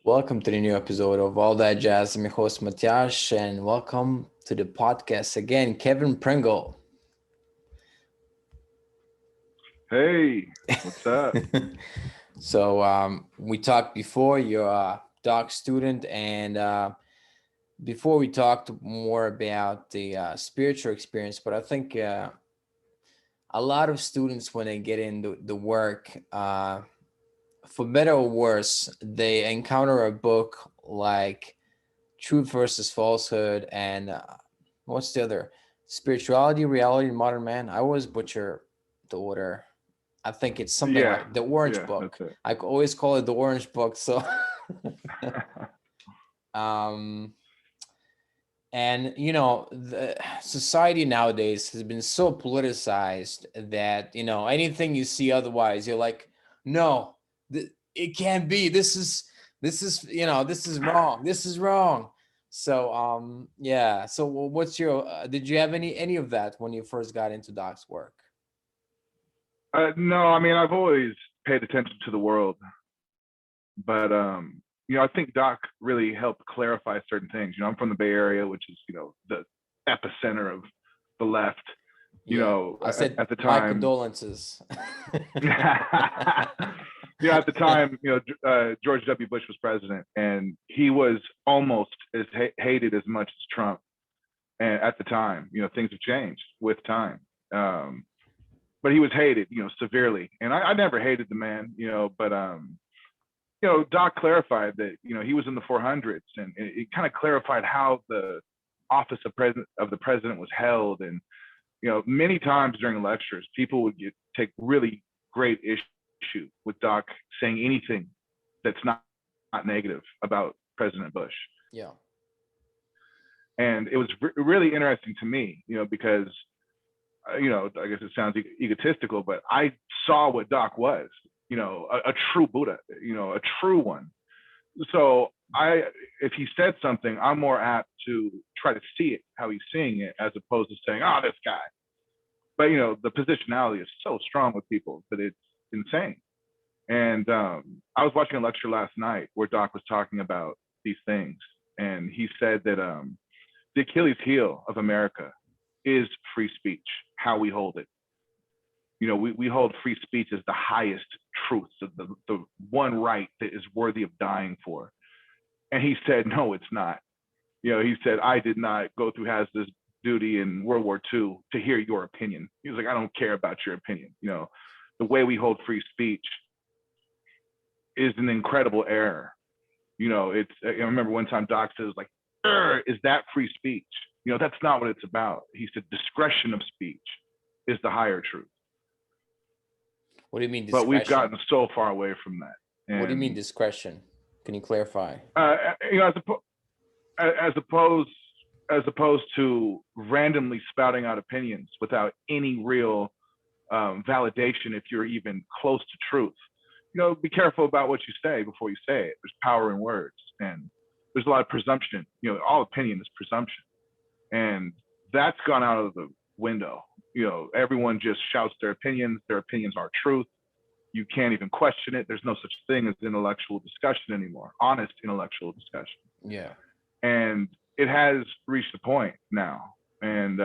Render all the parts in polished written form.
Welcome to the new episode of All That Jazz. I'm your host, Matyash, and welcome to the podcast again, Kevin Pringle. Hey, what's up? So we talked before, you're a doc student, and before we talked more about the spiritual experience, but I think a lot of students, when they get into the work, for better or worse, they encounter a book like Truth versus Falsehood, and what's the other? Spirituality, Reality, and Modern Man. I always butcher the order. I think it's something Yeah, like the Orange yeah, Book. that's it. I always call it the Orange Book. So, um, and the society nowadays has been so politicized that anything you see otherwise, you're like, no, it can't be. This is wrong. This is wrong. So yeah. So what's your? Did you have any of that when you first got into Doc's work? No, I mean I've always paid attention to the world, but I think Doc really helped clarify certain things. I'm from the Bay Area, which is the epicenter of the left. Yeah, I said At the my time, condolences. at the time, George W. Bush was president, and he was almost as hated as much as Trump. And at the time, things have changed with time. But he was hated, severely. And I never hated the man, but Doc clarified that, he was in the 400s, and it kind of clarified how the office of the president was held. And, many times during lectures, people would take really great issue with Doc saying anything that's not negative about President Bush. Yeah. And it was really interesting to me, because I guess it sounds egotistical, but I saw what Doc was, a true Buddha, a true one. So if he said something, I'm more apt to try to see it how he's seeing it, as opposed to saying, "Oh, this guy." But the positionality is so strong with people that it's insane. And I was watching a lecture last night where Doc was talking about these things, and he said that the Achilles heel of America is free speech, how we hold it. We hold free speech as the highest truth, the one right that is worthy of dying for. And he said, no, it's not. He said, I did not go through hazardous duty in World War II to hear your opinion. He was like, I don't care about your opinion. The way we hold free speech is an incredible error. I remember one time Doc says, like, is that free speech? That's not what it's about. He said, discretion of speech is the higher truth. What do you mean discretion? But we've gotten so far away from that. And, what do you mean discretion? Can you clarify? As opposed to randomly spouting out opinions without any real validation, if you're even close to truth. Be careful about what you say before you say it. There's power in words, and there's a lot of presumption. All opinion is presumption, and that's gone out of the window. Everyone just shouts their opinions. Their opinions are truth. You can't even question it. There's no such thing as intellectual discussion anymore, honest intellectual discussion. Yeah. And it has reached a point now. And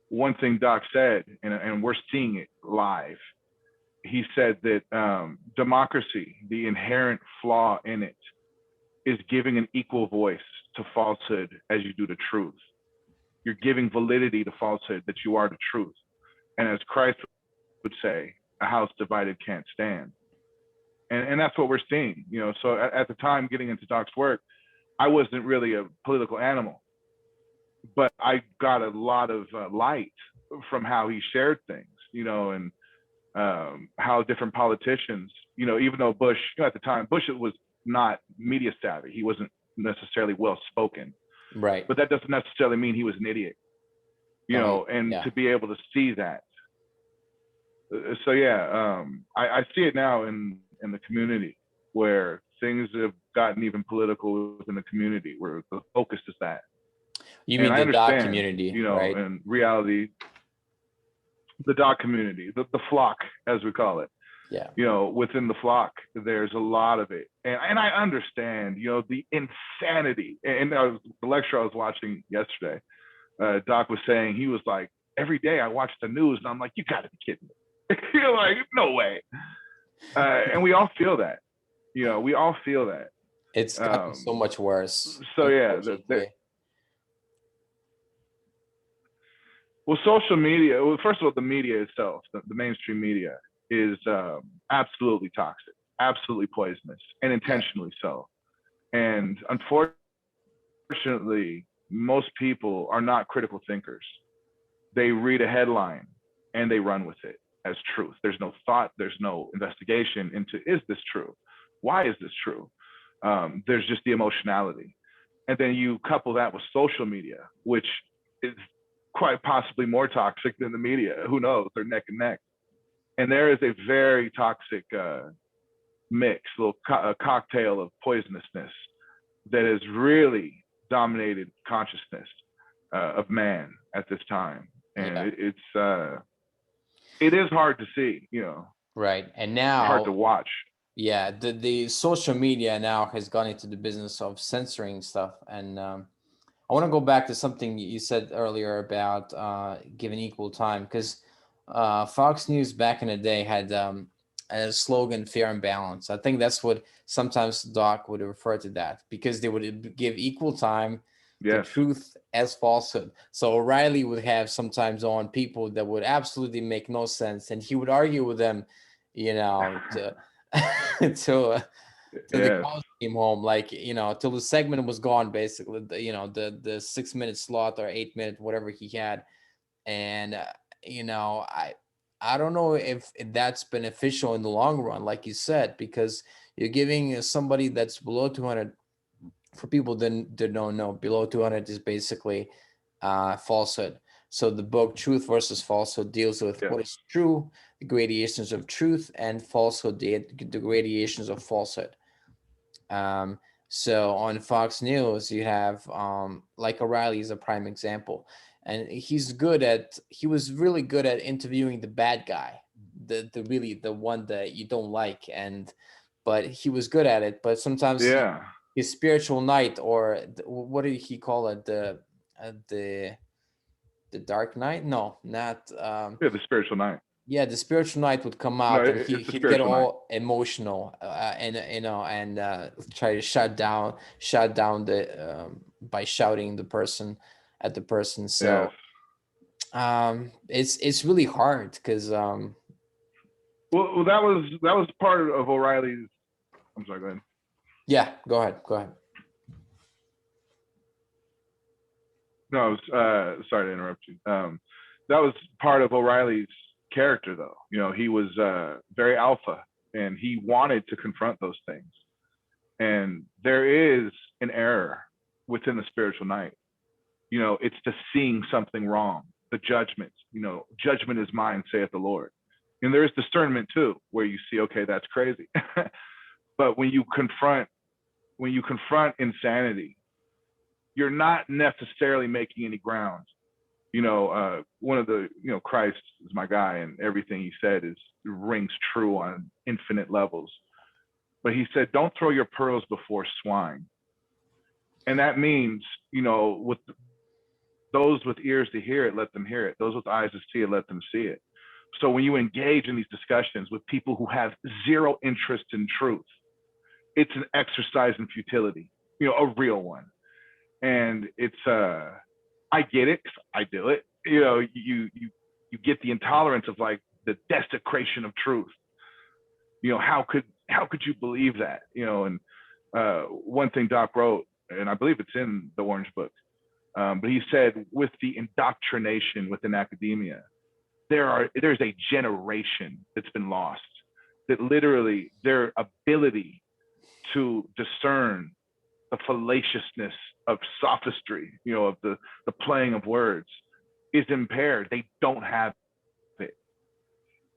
one thing Doc said, and we're seeing it live, he said that democracy, the inherent flaw in it, is giving an equal voice to falsehood as you do to truth. You're giving validity to falsehood that you are to truth. And as Christ would say, a house divided can't stand. And that's what we're seeing. So at the time getting into Doc's work, I wasn't really a political animal, but I got a lot of light from how he shared things, and how different politicians, even though Bush, at the time, Bush was not media savvy. He wasn't necessarily well spoken. Right. But that doesn't necessarily mean he was an idiot, to be able to see that. So yeah, I see it now in the community, where things have gotten even political within the community, where the focus is that. You mean the Doc community, right? In reality, the Doc community, the flock, as we call it. Yeah. Within the flock, there's a lot of it. And I understand, the insanity. And the lecture I was watching yesterday, Doc was saying, he was like, every day I watch the news and I'm like, you gotta be kidding me. You're like, no way. And we all feel that. We all feel that. It's gotten so much worse. So yeah, well, social media, first of all, the media itself, the mainstream media is absolutely toxic, absolutely poisonous, and intentionally so. And unfortunately, most people are not critical thinkers. They read a headline and they run with it as truth. There's no thought, there's no investigation into, is this true? Why is this true? There's just the emotionality. And then you couple that with social media, which is quite possibly more toxic than the media. Who knows? They're neck and neck. And there is a very toxic mix, a cocktail of poisonousness that has really dominated consciousness of man at this time. And it is hard to see, Right. And now hard to watch. Yeah, the social media now has gone into the business of censoring stuff. And I want to go back to something you said earlier about giving equal time, because Fox News back in the day had a slogan, fair and balanced. I think that's what sometimes Doc would refer to that, because they would give equal time to truth as falsehood. So O'Reilly would have sometimes on people that would absolutely make no sense, and he would argue with them, to till the cows came home, till the segment was gone, basically, the 6 minute slot or 8 minute, whatever he had. And I don't know if that's beneficial in the long run, like you said, because you're giving somebody that's below 200. For people that don't know, below 200 is basically falsehood. So the book Truth versus Falsehood deals with what is true, the gradations of truth, and falsehood, the gradations of falsehood. So on Fox News, you have like O'Reilly is a prime example, and he was really good at interviewing the bad guy, the one that you don't like, but he was good at it. But sometimes his spiritual night, or what did he call it, the dark night? No, not the spiritual night. Yeah, the spiritual night would come out, and he'd get all emotional, and try to shut down the by shouting at the person. So it's really hard, because well, that was part of O'Reilly's. I'm sorry, go ahead. Yeah, go ahead. No, I was sorry to interrupt you. That was part of O'Reilly's character, though. He was very alpha, and he wanted to confront those things. And there is an error within the spiritual night. It's the seeing something wrong, the judgment. Judgment is mine, saith the Lord. And there is discernment too, where you see, okay, that's crazy. But when you confront insanity, you're not necessarily making any ground. One of the, Christ is my guy, and everything he said rings true on infinite levels. But he said, don't throw your pearls before swine. And that means, with those with ears to hear it, let them hear it. Those with eyes to see it, let them see it. So when you engage in these discussions with people who have zero interest in truth, it's an exercise in futility, a real one. And it's, I get it, 'cause I do it. You get the intolerance of like the desecration of truth. How could you believe that? And one thing Doc wrote, and I believe it's in the Orange Book, but he said, with the indoctrination within academia, there's a generation that's been lost, that literally their ability to discern the fallaciousness of sophistry, of the playing of words, is impaired. They don't have it.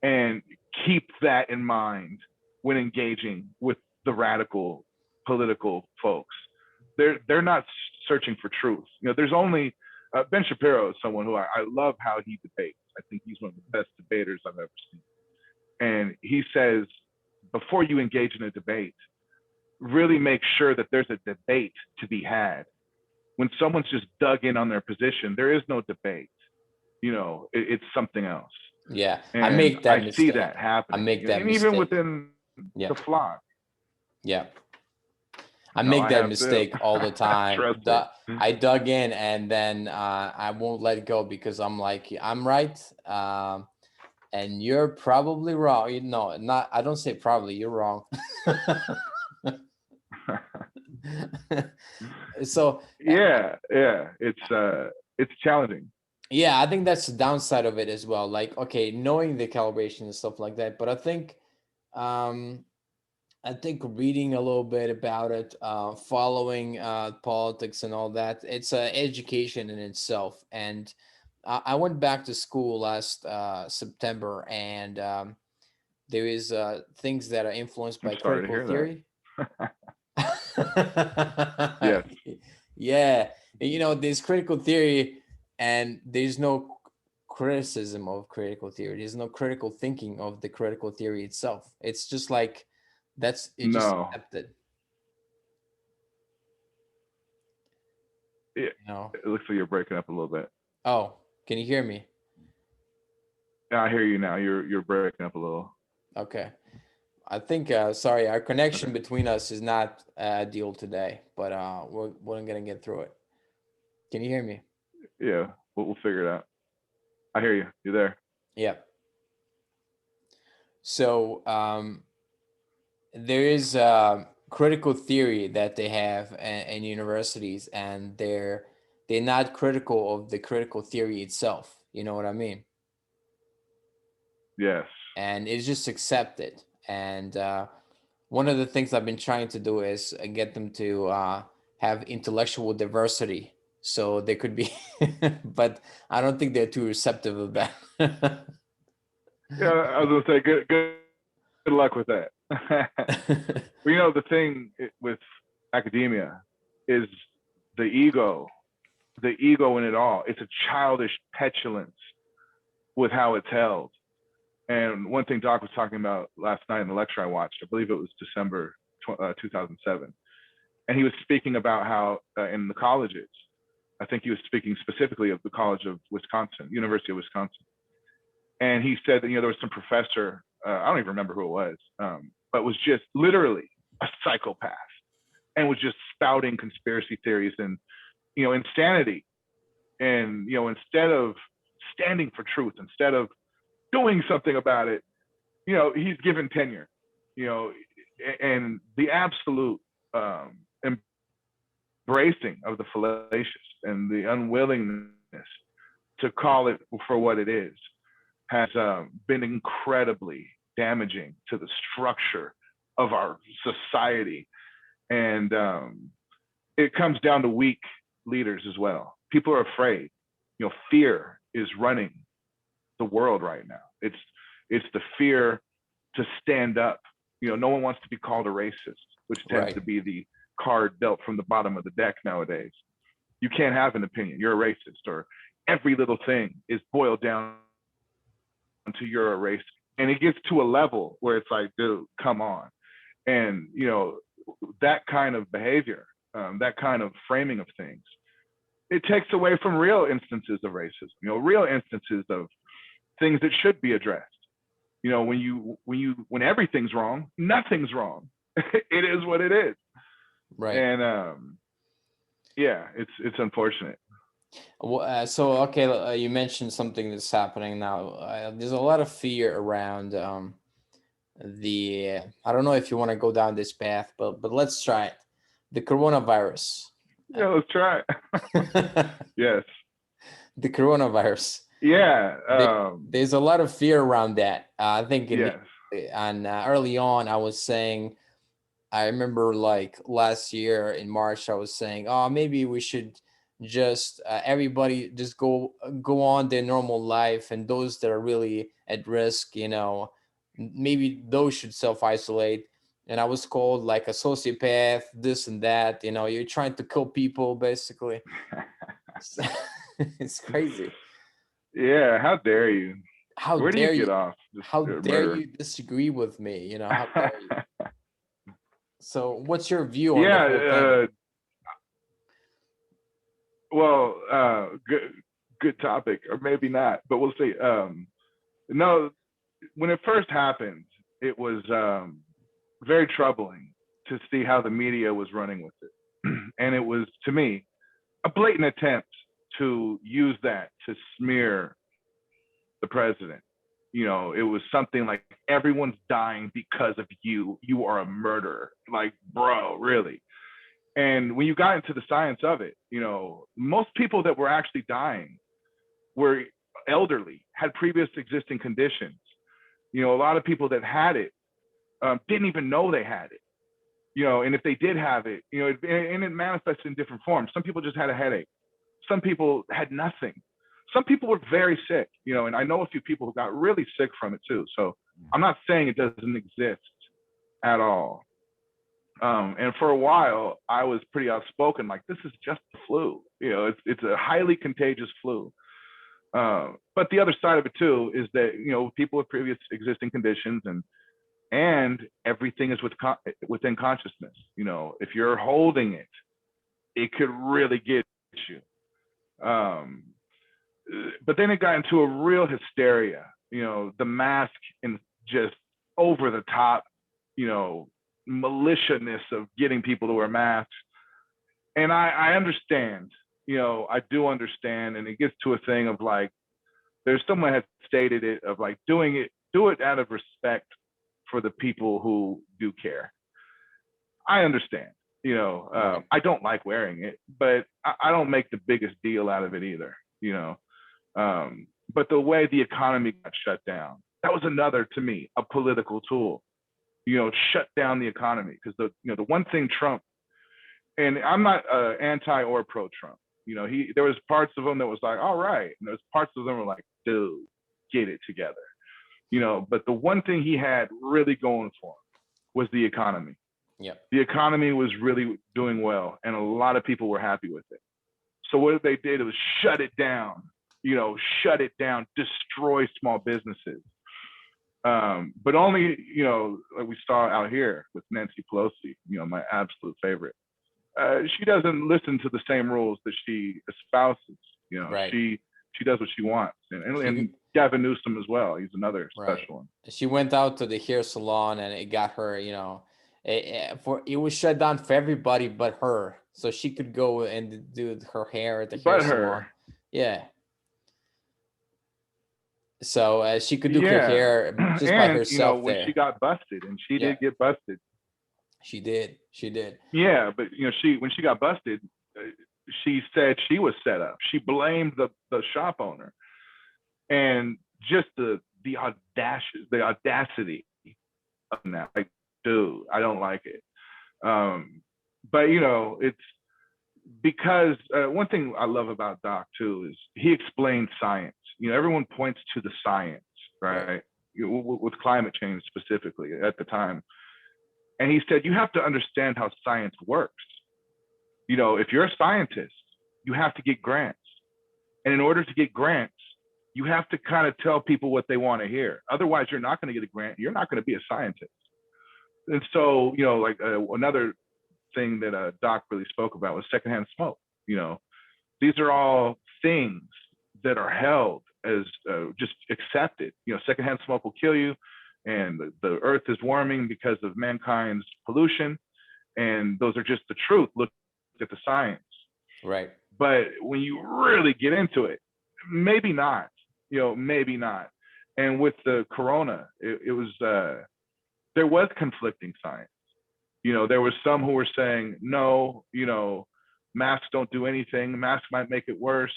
And keep that in mind when engaging with the radical political folks. They're not searching for truth. There's only Ben Shapiro is someone who I love how he debates. I think he's one of the best debaters I've ever seen. And he says, before you engage in a debate, really make sure that there's a debate to be had. When someone's just dug in on their position, there is no debate. It's something else. Yeah, I And make that I see mistake. that happening. I make that And even mistake. within Yeah. the flock. Yeah. I No, make I that have too. mistake all the time. Trust me. I dug in, and then I won't let go because I'm like, I'm right. And you're probably wrong. Not, I don't say probably, you're wrong. So Yeah, it's challenging. yeah, I think that's the downside of it as well. Like, okay, knowing the calibration and stuff like that, but um I think reading a little bit about it, following politics and all that, it's education in itself. And I went back to school last September, and there is things that are influenced I'm by sorry to critical hear theory. that. Yes. Yeah, there's critical theory, and there's no criticism of critical theory. There's no critical thinking of the critical theory itself. It's just like it's just No. accepted. It, You know. it looks like you're breaking up a little bit. Oh, can you hear me? Yeah, I hear you now. You're breaking up a little. Okay. I think sorry, our connection Okay. between us is not ideal today, but we're gonna get through it. Can you hear me? Yeah, we'll figure it out. I hear you. You're there. Yeah. So there is critical theory that they have in universities, and they're not critical of the critical theory itself. You know what I mean? Yes. And it's just accepted. And one of the things I've been trying to do is get them to have intellectual diversity, so they could be, but I don't think they're too receptive of that. Yeah, I was gonna say good luck with that. Well, the thing with academia is the ego in it all. It's a childish petulance with how it's held. And one thing Doc was talking about last night in the lecture I watched, I believe it was December 2007, and he was speaking about how in the colleges, I think he was speaking specifically of the College of Wisconsin, University of Wisconsin, and he said that there was some professor, I don't even remember who it was, but was just literally a psychopath and was just spouting conspiracy theories and insanity, and instead of standing for truth, instead of doing something about it, he's given tenure, and the absolute embracing of the fallacious and the unwillingness to call it for what it is has been incredibly damaging to the structure of our society. And it comes down to weak leaders as well. People are afraid. Fear is running the world right now. It's the fear to stand up. No one wants to be called a racist, which tends Right. to be the card dealt from the bottom of the deck nowadays. You can't have an opinion. You're a racist, or every little thing is boiled down to you're a racist. And it gets to a level where it's like, dude, come on. And that kind of behavior, that kind of framing of things, it takes away from real instances of racism. Real instances of things that should be addressed. When everything's wrong, nothing's wrong. It is what it is. Right. And yeah, it's unfortunate. So okay, you mentioned something that's happening now. There's a lot of fear around the. I don't know if you want to go down this path, but let's try it. The coronavirus. Yeah, let's try it. Yes. The coronavirus. Yeah. There's a lot of fear around that. I think Yes. early on, I was saying. I remember like last year in March, I was saying, oh, maybe we should just everybody just go on their normal life, and those that are really at risk, maybe those should self-isolate. And I was called like a sociopath, this and that. You're trying to kill people, basically. It's crazy. Yeah. How dare you? How Where do you dare get you? off? How Just dare murder. you disagree with me? You know, how dare you? So, what's your view on the Yeah. whole thing? Well, good topic, or maybe not, but we'll see. No, when it first happened, it was very troubling to see how the media was running with it. And it was, to me, a blatant attempt to use that to smear the president. You know, it was something like, everyone's dying because of you. You are a murderer. Like, bro, really? And when you got into the science of it, you know, most people that were actually dying were elderly, had previous existing conditions. You know, a lot of people that had it didn't even know they had it. You know, and if they did have it, you know, and it manifests in different forms. Some people just had a headache. Some people had nothing. Some people were very sick, you know, and I know a few people who got really sick from it too. So I'm not saying it doesn't exist at all. And for a while, I was pretty outspoken, like, this is just the flu. You know, it's a highly contagious flu. But the other side of it too is that, you know, people with previous existing conditions and everything is within consciousness. You know, if you're holding it, it could really get you. But then it got into a real hysteria, you know, the mask and just over the top, you know, militianess of getting people to wear masks. And I understand, you know, I do understand. And it gets to a thing of like, there's someone has stated it of like, do it out of respect for the people who do care. I understand, you know, I don't like wearing it, but I don't make the biggest deal out of it either, you know. But the way the economy got shut down, that was another, to me, a political tool, you know, shut down the economy. Because the one thing Trump, and I'm not anti or pro Trump, you know, there was parts of him that was like, all right, and there's parts of them were like, dude, get it together, you know. But the one thing he had really going for him was the economy. Yeah. The economy was really doing well, and a lot of people were happy with it. So what they did was shut it down, you know, destroy small businesses. But only, you know, like we saw out here with Nancy Pelosi, you know, my absolute favorite. She doesn't listen to the same rules that she espouses. You know, Right. she does what she wants, and She, Gavin Newsom as well. He's another right. special one. She went out to the hair salon and it got her, you know, it was shut down for everybody but her, so she could go and do her hair at the hair salon. Yeah. So she could do her hair just by And you know, herself when there. she got busted, and she Yeah. did get busted. She did. Yeah, but you know, when she got busted, she said she was set up. She blamed the shop owner, and just the audacity of that. Like, dude, I don't like it. But you know, it's because one thing I love about Doc too is he explains science. You know, everyone points to the science, right? With climate change specifically at the time. And he said, you have to understand how science works. You know, if you're a scientist, you have to get grants. And in order to get grants, you have to kind of tell people what they want to hear. Otherwise, you're not going to get a grant. You're not going to be a scientist. And so, you know, like another thing that Doc really spoke about was secondhand smoke. You know, these are all things that are held as just accepted. You know, secondhand smoke will kill you, and the earth is warming because of mankind's pollution, and those are just the truth. Look at the science. Right. But when you really get into it, maybe not. You know, maybe not. And with the corona, it was there was conflicting science. You know, there was some who were saying, no, you know, masks don't do anything. Masks might make it worse.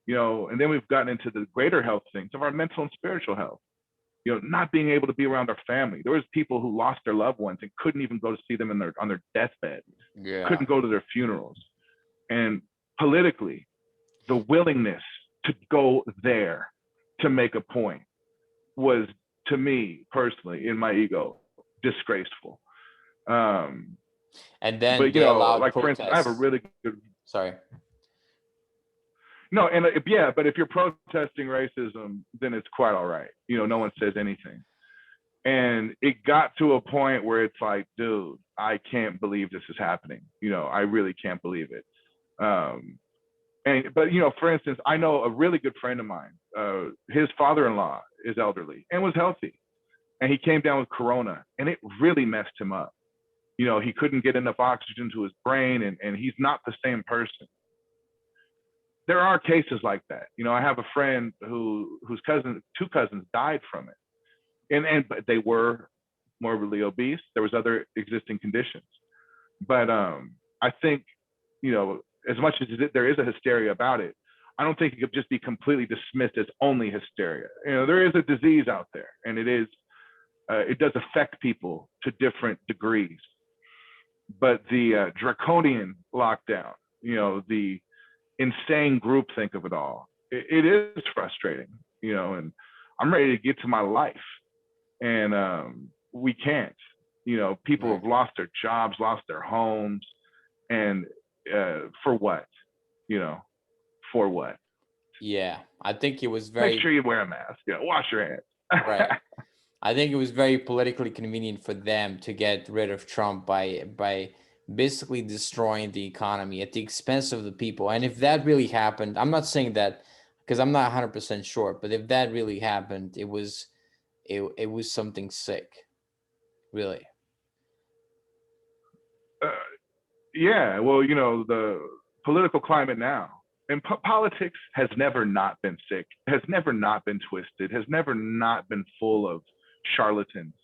You know, and then we've gotten into the greater health things of our mental and spiritual health. You know, not being able to be around our family. There was people who lost their loved ones and couldn't even go to see them on their deathbed. Yeah. Couldn't go to their funerals. And politically, the willingness to go there to make a point was, to me personally, in my ego, disgraceful. And then but you they know, allowed like protests. for instance, I have a really good. Sorry. No, and yeah, but if you're protesting racism, then it's quite all right. You know, no one says anything. And it got to a point where it's like, dude, I can't believe this is happening. You know, I really can't believe it. But you know, for instance, I know a really good friend of mine. His father-in-law is elderly and was healthy, and he came down with corona, and it really messed him up. You know, he couldn't get enough oxygen to his brain, and he's not the same person. There are cases like that. You know, I have a friend whose two cousins died from it, but they were morbidly obese. There was other existing conditions, but I think, you know, as much as there is a hysteria about it, I don't think it could just be completely dismissed as only hysteria. You know, there is a disease out there, and it does affect people to different degrees. But the draconian lockdown, you know, the insane groupthink of it all, it is frustrating, you know, and I'm ready to get to my life, and we can't. You know, people have lost their jobs, lost their homes, and for what? You know, for what? Yeah, I think it was very. Make sure you wear a mask. You know, wash your hands. Right. I think it was very politically convenient for them to get rid of Trump by basically destroying the economy at the expense of the people. And if that really happened, I'm not saying that because I'm not 100% sure, but if that really happened, it was something sick, really. Yeah, well, you know, the political climate now, and politics has never not been sick, has never not been twisted, has never not been full of charlatans.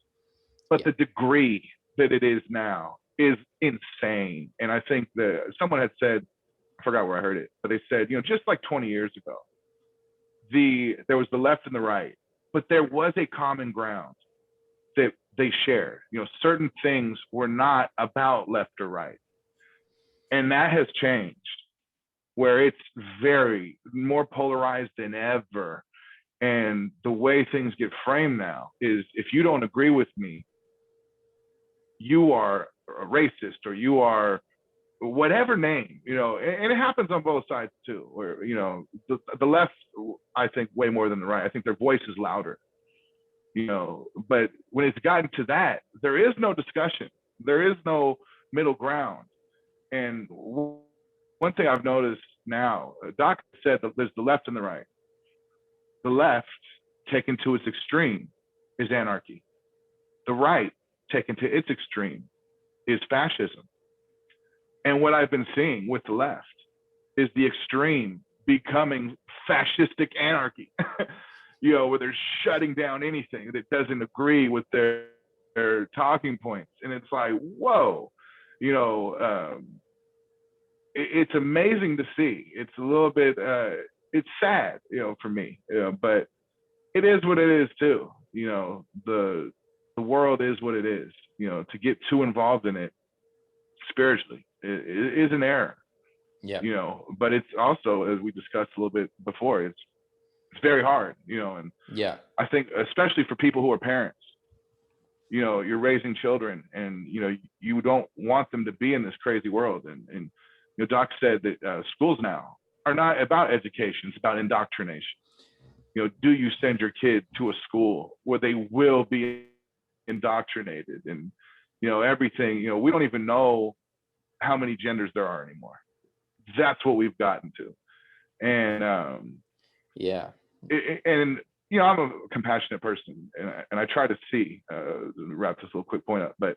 But the degree that it is now is insane. And I think that someone had said, I forgot where I heard it, but they said, you know, just like 20 years ago, there was the left and the right, but there was a common ground that they shared. You know, certain things were not about left or right. And that has changed, where it's very more polarized than ever. And the way things get framed now is, if you don't agree with me, you are a racist, or you are whatever name, you know, and it happens on both sides too, where, you know, the left, I think way more than the right, I think their voice is louder, you know, but when it's gotten to that, there is no discussion. There is no middle ground. And one thing I've noticed now, Doc said that there's the left and the right. The left, taken to its extreme, is anarchy. The right, taken to its extreme, is fascism. And what I've been seeing with the left is the extreme becoming fascistic anarchy, you know, where they're shutting down anything that doesn't agree with their talking points. And it's like, whoa, you know, it's amazing to see. It's a little bit, it's sad, you know, for me, but it is what it is too. You know, the world is what it is. You know, to get too involved in it spiritually it is an error. Yeah. You know, but it's also, as we discussed a little bit before, it's very hard, you know, and yeah, I think especially for people who are parents, you know, you're raising children, and, you know, you don't want them to be in this crazy world. And you know, Doc said that schools now are not about education, it's about indoctrination. You know, do you send your kid to a school where they will be indoctrinated, and, you know, everything, you know, we don't even know how many genders there are anymore. That's what we've gotten to. And yeah, and you know, I'm a compassionate person, and I try to see, wrap this little quick point up, but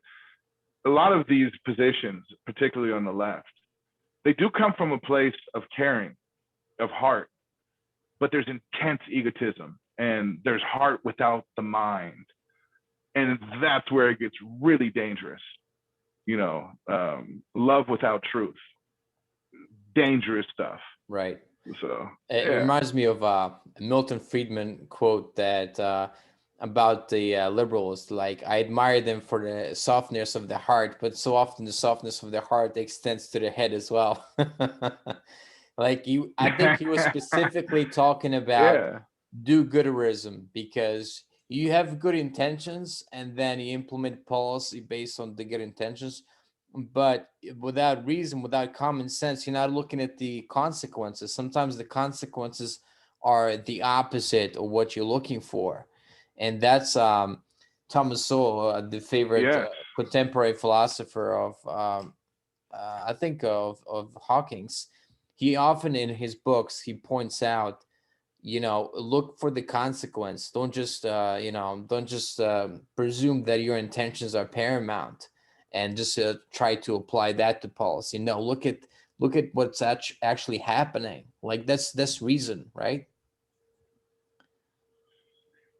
a lot of these positions, particularly on the left, they do come from a place of caring, of heart, but there's intense egotism, and there's heart without the mind. And that's where it gets really dangerous. You know, love without truth, dangerous stuff. right. So It yeah. reminds me of a Milton Friedman quote that about the liberals, like, I admire them for the softness of the heart, but so often the softness of the heart extends to the head as well. Like, I think he was specifically talking about Yeah. do-gooderism, because you have good intentions and then you implement policy based on the good intentions, but without reason, without common sense, you're not looking at the consequences. Sometimes the consequences are the opposite of what you're looking for. And that's Thomas Sowell, the favorite Yes. contemporary philosopher of I think of Hawking's. He often in his books he points out, look for the consequence. Don't just don't just presume that your intentions are paramount and just try to apply that to policy. No, look at what's actually happening. Like that's reason, right?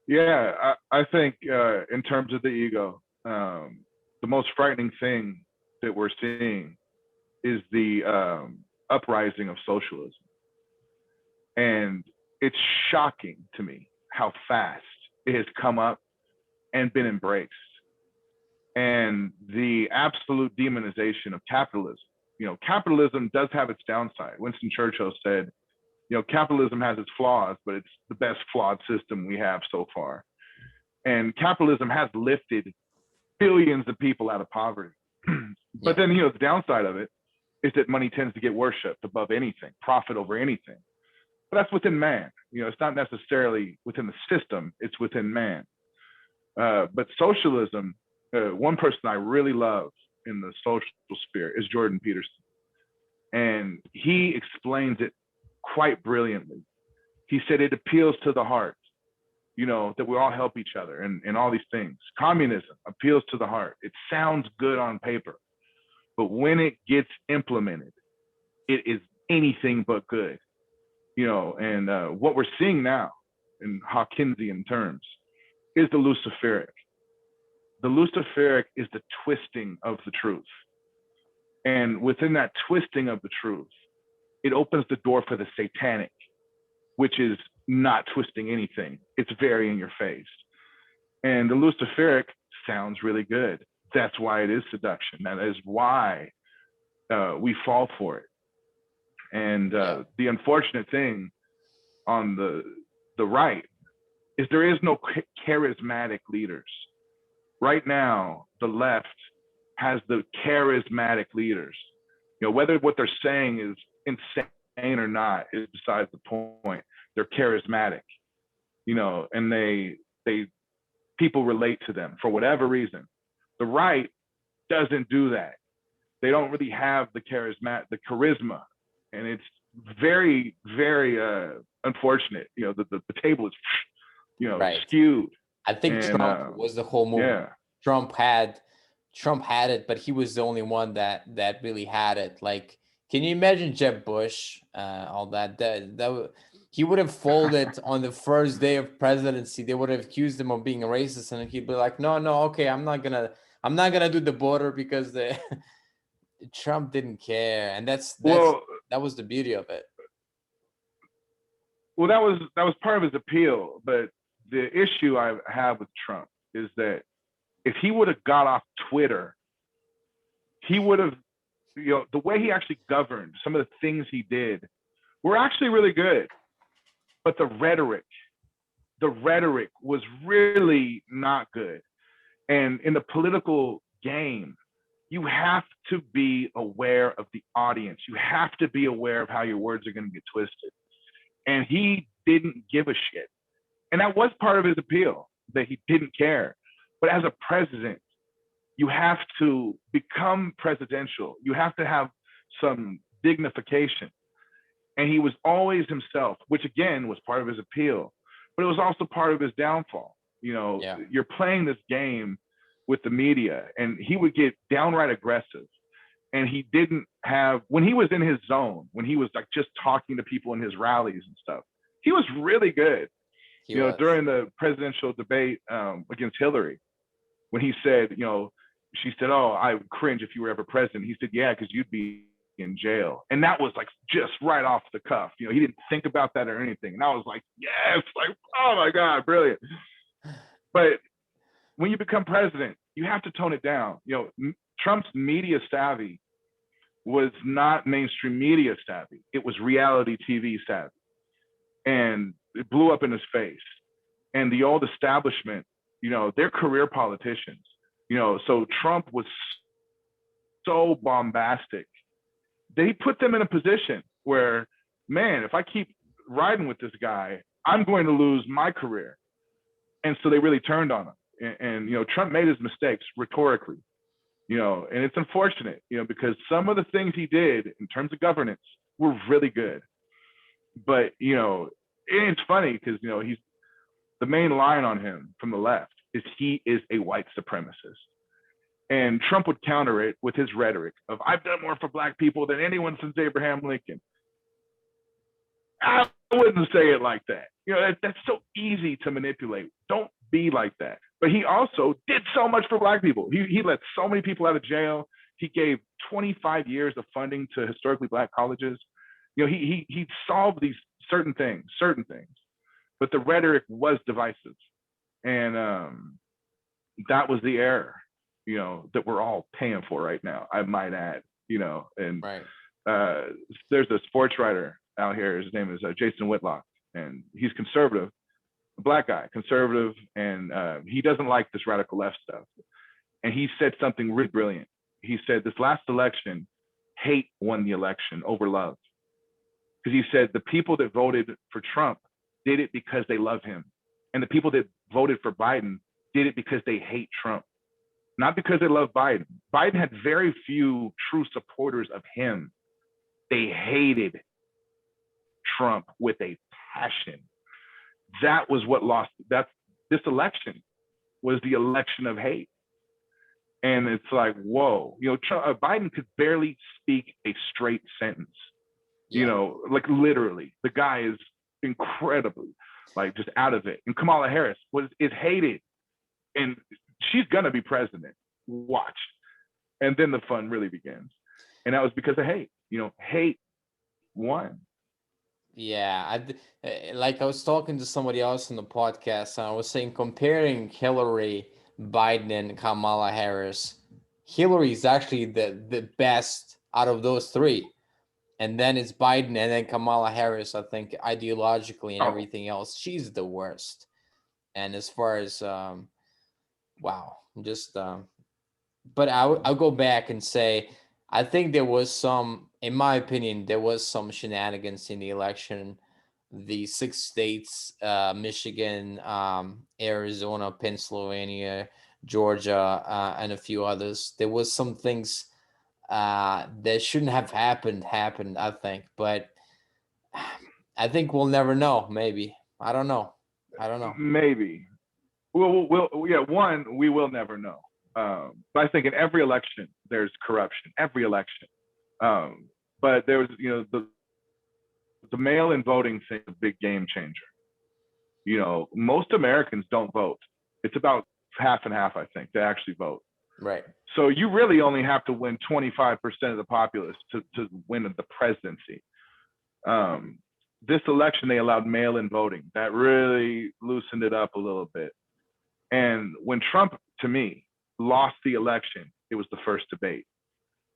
Yeah, I think in terms of the ego, the most frightening thing that we're seeing is the uprising of socialism. And it's shocking to me how fast it has come up and been embraced. And the absolute demonization of capitalism. Capitalism does have its downside. Winston Churchill said, capitalism has its flaws, but it's the best flawed system we have so far. And capitalism has lifted billions of people out of poverty. But then, the downside of it is that money tends to get worshipped above anything, profit over anything. But that's within man. It's not necessarily within the system, it's within man. But socialism, one person I really love in the social sphere is Jordan Peterson. And he explains it quite brilliantly. He said it appeals to the heart, that we all help each other and all these things. Communism appeals to the heart. It sounds good on paper, but when it gets implemented, it is anything but good. And what we're seeing now in Hawkinsian terms is the luciferic. The luciferic is the twisting of the truth. And within that twisting of the truth, it opens the door for the satanic, which is not twisting anything. It's very in your face. And the luciferic sounds really good. That's why it is seduction. That is why we fall for it. And the unfortunate thing on the right is there is no charismatic leaders. Right now, the left has the charismatic leaders. Whether what they're saying is insane or not is besides the point. They're charismatic, and they people relate to them for whatever reason. The right doesn't do that. They don't really have the charisma, and it's very, very unfortunate. The table is, Right. skewed. I think And Trump was the whole movement. yeah, Trump had it, but he was the only one that really had it. Like, can you imagine Jeb Bush, all that he would have folded on the first day of presidency. They would have accused him of being a racist, and he'd be like, no, okay, I'm not gonna do the border because the Trump didn't care, and that was the beauty of it. Well, that was part of his appeal. But the issue I have with Trump is that if he would have got off Twitter, he would have, the way he actually governed, some of the things he did were actually really good. But the rhetoric was really not good. And in the political game, you have to be aware of the audience. You have to be aware of how your words are going to get twisted. And he didn't give a shit. And that was part of his appeal, that he didn't care. But as a president, you have to become presidential. You have to have some dignification. And he was always himself, which again was part of his appeal, but it was also part of his downfall. You're playing this game with the media, and he would get downright aggressive. And he didn't have, when he was in his zone, when he was like just talking to people in his rallies and stuff, he was really good. During the presidential debate against Hillary, when he said, she said, "Oh, I would cringe if you were ever president." He said, "Yeah, because you'd be in jail." And that was like just right off the cuff. He didn't think about that or anything. And I was like, yes, like, oh my God, brilliant. But when you become president, you have to tone it down. Trump's media savvy was not mainstream media savvy. It was reality TV savvy. And it blew up in his face. And the old establishment, they're career politicians. So Trump was so bombastic that he put them in a position where, man, if I keep riding with this guy, I'm going to lose my career. And so they really turned on him. And Trump made his mistakes rhetorically, and it's unfortunate, because some of the things he did in terms of governance were really good. But, it's funny because, he's the main line on him from the left is he is a white supremacist. And Trump would counter it with his rhetoric of, I've done more for black people than anyone since Abraham Lincoln. I wouldn't say it like that. That's so easy to manipulate. Don't be like that. But he also did so much for black people. He let so many people out of jail. He gave 25 years of funding to historically black colleges. He solved these certain things. But the rhetoric was divisive. And that was the error, that we're all paying for right now, I might add, and right. There's a sports writer out here. His name is Jason Whitlock, and he's conservative, a black guy, conservative, and he doesn't like this radical left stuff. And he said something really brilliant. He said this last election, hate won the election over love. Because he said the people that voted for Trump did it because they love him. And the people that voted for Biden did it because they hate Trump, not because they love Biden. Biden had very few true supporters of him. They hated Trump with a passion. That was what lost. This election was the election of hate. And it's like, whoa, Trump, Biden could barely speak a straight sentence. Like literally, the guy is incredibly just out of it. And Kamala Harris is hated, and she's gonna be president. Watch, and then the fun really begins, and that was because of hate. Hate won. Yeah, I was talking to somebody else in the podcast, and I was saying comparing Hillary, Biden, and Kamala Harris, Hillary is actually the best out of those three. And then it's Biden, and then Kamala Harris, I think, ideologically and everything else, she's the worst. And as far as, wow, just, but I'll go back and say, I think there was in my opinion, there was some shenanigans in the election. The 6 states, Michigan, Arizona, Pennsylvania, Georgia, and a few others. There was some things that shouldn't have happened, I think. But I think we'll never know. Maybe. I don't know. Maybe. One, we will never know. But I think in every election, there's corruption. Every election. But there was, the mail-in voting thing, a big game changer. Most Americans don't vote. It's about half and half, I think, to actually vote. Right. So you really only have to win 25% of the populace to win the presidency. This election, they allowed mail-in voting. That really loosened it up a little bit. And when Trump, to me, lost the election, it was the first debate.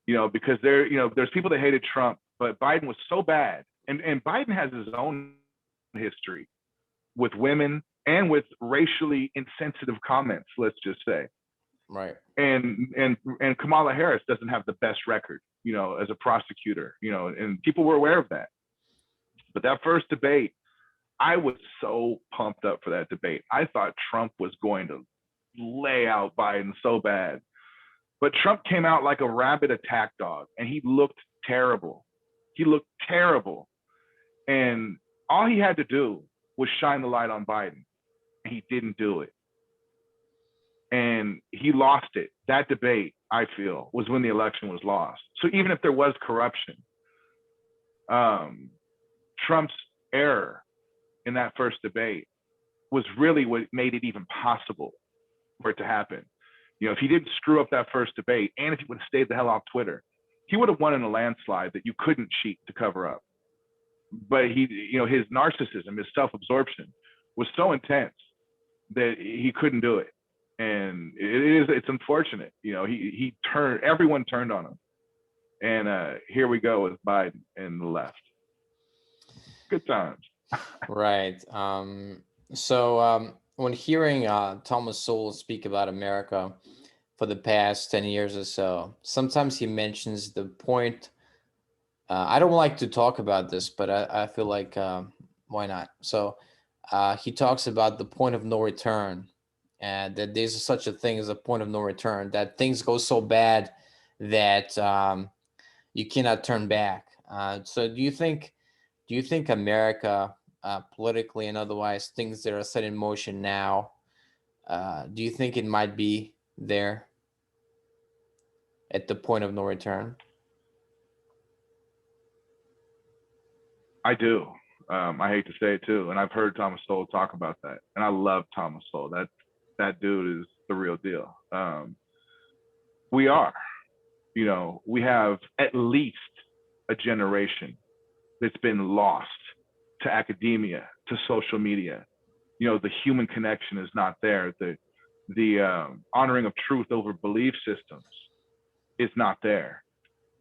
Because there's people that hated Trump, but Biden was so bad. And Biden has his own history with women and with racially insensitive comments, let's just say. Right. And Kamala Harris doesn't have the best record, as a prosecutor, and people were aware of that. But that first debate, I was so pumped up for that debate. I thought Trump was going to lay out Biden so bad. But Trump came out like a rabid attack dog, and he looked terrible. And all he had to do was shine the light on Biden, and he didn't do it. And he lost it. That debate, I feel, was when the election was lost. So even if there was corruption, Trump's error in that first debate was really what made it even possible for it to happen. If he didn't screw up that first debate, and if he would have stayed the hell off Twitter, he would have won in a landslide that you couldn't cheat to cover up. But his narcissism, his self-absorption was so intense that he couldn't do it. And it's unfortunate. Everyone turned on him. And here we go with Biden and the left. Good times. Right. So when hearing Thomas Sowell speak about America, for the past 10 years or so. Sometimes he mentions the point. I don't like to talk about this, but I feel like why not? So he talks about the point of no return, and that there's such a thing as a point of no return, that things go so bad that you cannot turn back. So do you think America, politically and otherwise, things that are set in motion now, do you think it might be there at the point of no return? I do. I hate to say it too, and I've heard Thomas Sowell talk about that, and I love Thomas Sowell. That dude is the real deal. We are, we have at least a generation that's been lost to academia, to social media. The human connection is not there. The honoring of truth over belief systems is not there.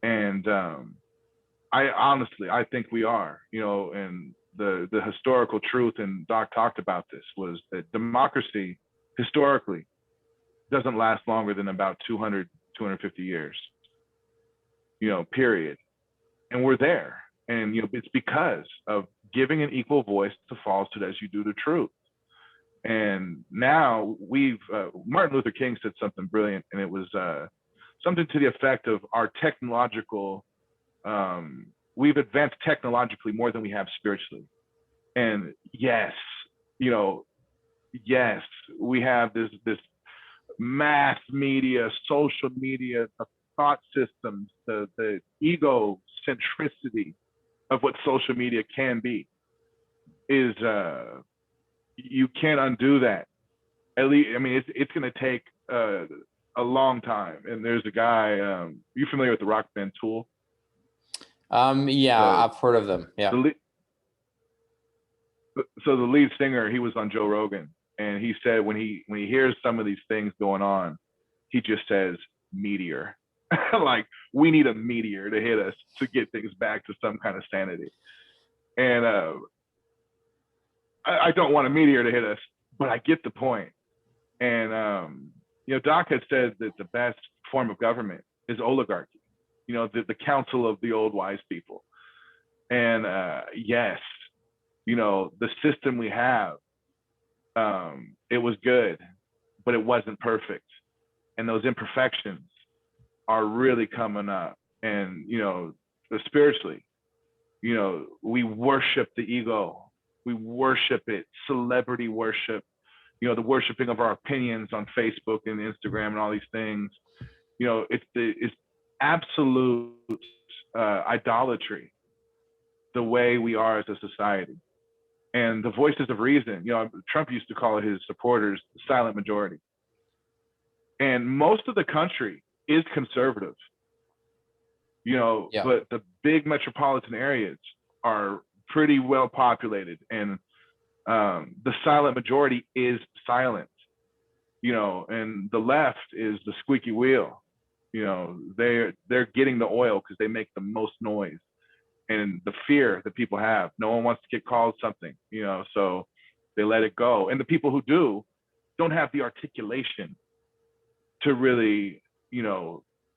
And I think we are, and the historical truth, and Doc talked about this, was that democracy historically doesn't last longer than about 200, 250 years, period. And we're there. And, it's because of giving an equal voice to falsehood as you do to truth. And now Martin Luther King said something brilliant, and it was something to the effect of our technological, we've advanced technologically more than we have spiritually. And yes, yes, we have this mass media, social media, the thought systems, the ego centricity of what social media can be is you can't undo that. At least, it's going to take a long time. And there's a guy, you familiar with the rock band Tool? Yeah, I've heard of them. Yeah. So the lead singer, he was on Joe Rogan, and he said when he hears some of these things going on, he just says meteor. Like, we need a meteor to hit us to get things back to some kind of sanity. And I don't want a meteor to hit us, but I get the point. And Doc had said that the best form of government is oligarchy, the council of the old wise people. And yes, the system we have, it was good, but it wasn't perfect. And those imperfections are really coming up. And, spiritually, we worship the ego. We worship it, celebrity worship, the worshiping of our opinions on Facebook and Instagram and all these things. It's absolute idolatry, the way we are as a society. And the voices of reason, Trump used to call his supporters the silent majority. And most of the country is conservative, Yeah. but the big metropolitan areas are pretty well populated. And the silent majority is silent, and the left is the squeaky wheel. They're getting the oil because they make the most noise. And the fear that people have, no one wants to get called something, so they let it go. And the people who do don't have the articulation to really,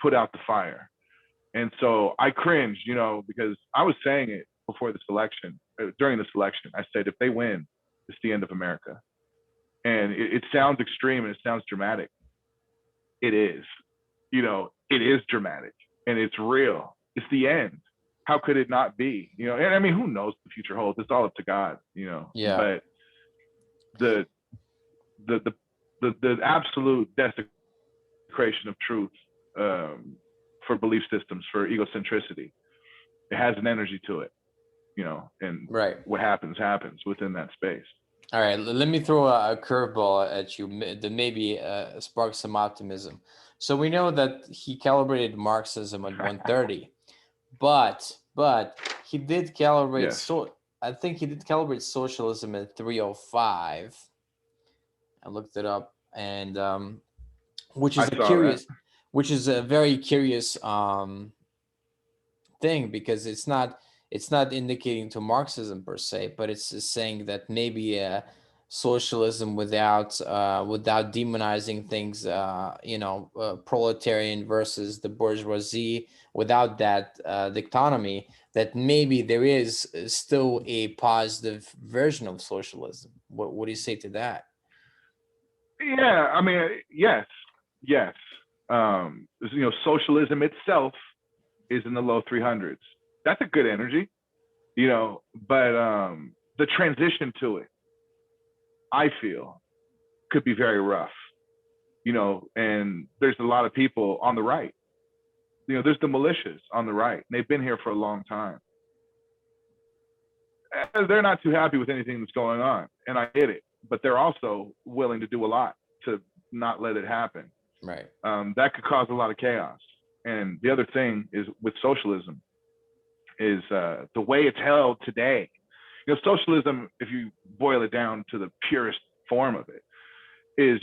put out the fire. And so I cringe, because I was saying it before this election, during this election, I said, if they win, it's the end of America. And it sounds extreme and it sounds dramatic. It is, it is dramatic and it's real. It's the end. How could it not be? And who knows what the future holds? It's all up to God, Yeah. But the absolute desecration of truth, for belief systems, for egocentricity, it has an energy to it, and Right. what happens within that space. All right. Let me throw a curveball at you that maybe sparks some optimism. So we know that he calibrated Marxism at 130, but he did calibrate. Yes. So I think he did calibrate socialism at 305. I looked it up, and which is which is a very curious thing, because it's not indicating to Marxism per se, but it's saying that maybe socialism without without demonizing things, proletarian versus the bourgeoisie, without that dichotomy, that maybe there is still a positive version of socialism. What do you say to that? Yeah, I mean, yes, yes. Socialism itself is in the low 300s. That's a good energy, but the transition to it, I feel, could be very rough, and there's a lot of people on the right. There's the militias on the right. They've been here for a long time. They're not too happy with anything that's going on, and I get it, but they're also willing to do a lot to not let it happen. Right. That could cause a lot of chaos. And the other thing is with socialism is the way it's held today. Socialism, if you boil it down to the purest form of it, is,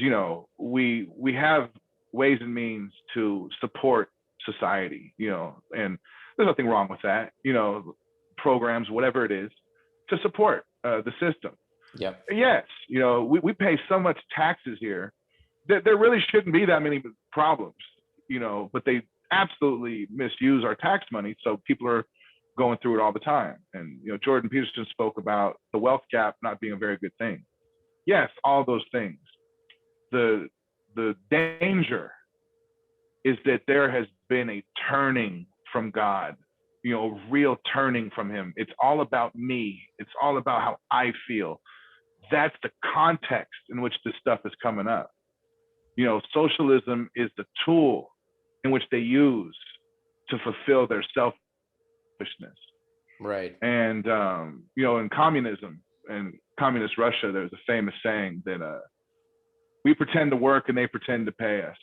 we have ways and means to support society, and there's nothing wrong with that, programs, whatever it is, to support the system. Yep. Yes, we pay so much taxes here that there really shouldn't be that many problems, but they absolutely misuse our tax money, so people are going through it all the time. And Jordan Peterson spoke about the wealth gap not being a very good thing. Yes, all those things. The danger is that there has been a turning from God, a real turning from him. It's all about me. It's all about how I feel. That's the context in which this stuff is coming up. Socialism is the tool in which they use to fulfill their selfishness. Right. And, in communism and communist Russia, there's a famous saying that we pretend to work and they pretend to pay us.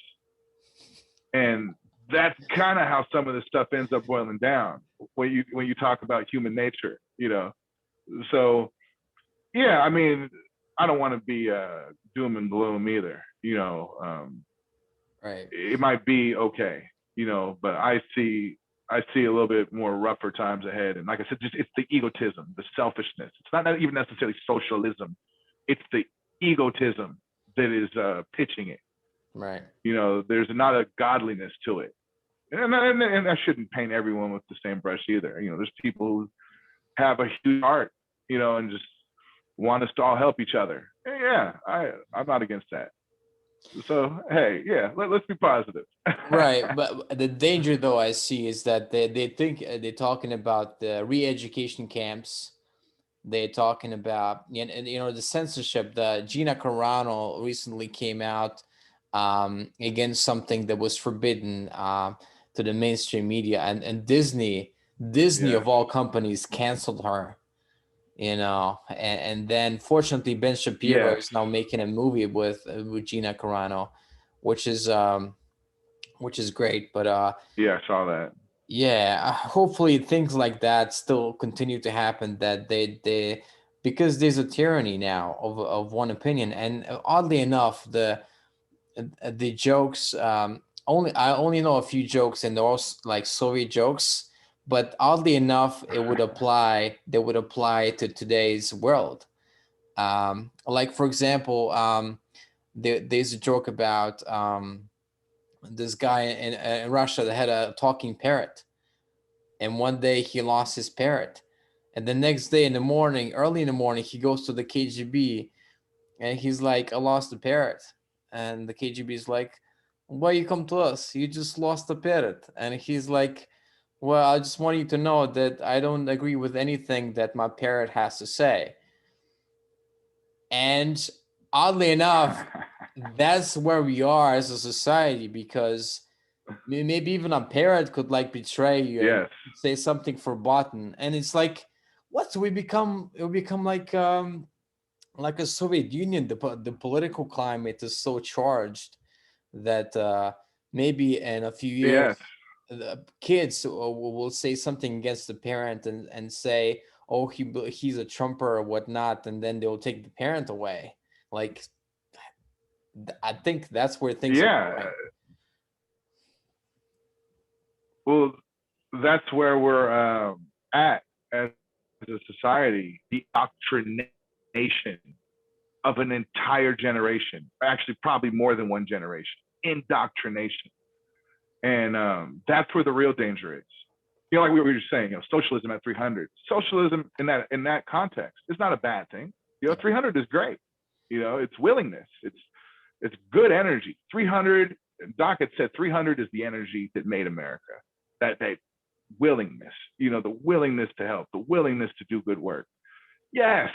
And that's kind of how some of this stuff ends up boiling down when you talk about human nature, So, yeah, I mean, I don't want to be doom and gloom either, Right. It might be okay, but I see a little bit more rougher times ahead. And like I said, just it's the egotism, the selfishness. It's not even necessarily socialism. It's the egotism that is pitching it. Right. There's not a godliness to it. And I shouldn't paint everyone with the same brush either. There's people who have a huge heart, and just want us to all help each other. And yeah, I'm not against that. So, hey, yeah, let's be positive. Right. But the danger, though, I see is that they think they're talking about the re-education camps. They're talking about, and the censorship. The Gina Carano recently came out against something that was forbidden to the mainstream media, and Disney Yeah. of all companies canceled her. And then fortunately Ben Shapiro is now making a movie with Gina Carano, which is great. But yeah, I saw that. yeah, hopefully things like that still continue to happen, that they because there's a tyranny now of one opinion. And oddly enough, the jokes, I only know a few jokes, and they're all like Soviet jokes, but oddly enough they would apply to today's world. Like, for example, there's a joke about this guy in Russia that had a talking parrot, and one day he lost his parrot, and the next day in the morning, early in the morning, he goes to the KGB, and he's like, "I lost the parrot," and the KGB is like, "Why you come to us? You just lost the parrot," and he's like, "Well, I just want you to know that I don't agree with anything that my parrot has to say." And oddly enough, that's where we are as a society, because maybe even a parrot could like betray you and say something forgotten, and it's like, what we become like a Soviet Union. The political climate is so charged that maybe in a few years the kids will say something against the parent and say, "Oh, he's a Trumper or whatnot," and then they'll take the parent away. Like, I think that's where things are going. Well, that's where we're at as a society. The indoctrination of an entire generation, actually probably more than one generation. Indoctrination. And that's where the real danger is. Like we were just saying, socialism at 300. Socialism in that context is not a bad thing. 300 is great. It's willingness. It's good energy. 300. Doc had said 300 is the energy that made America. That willingness. The willingness to help, the willingness to do good work. Yes.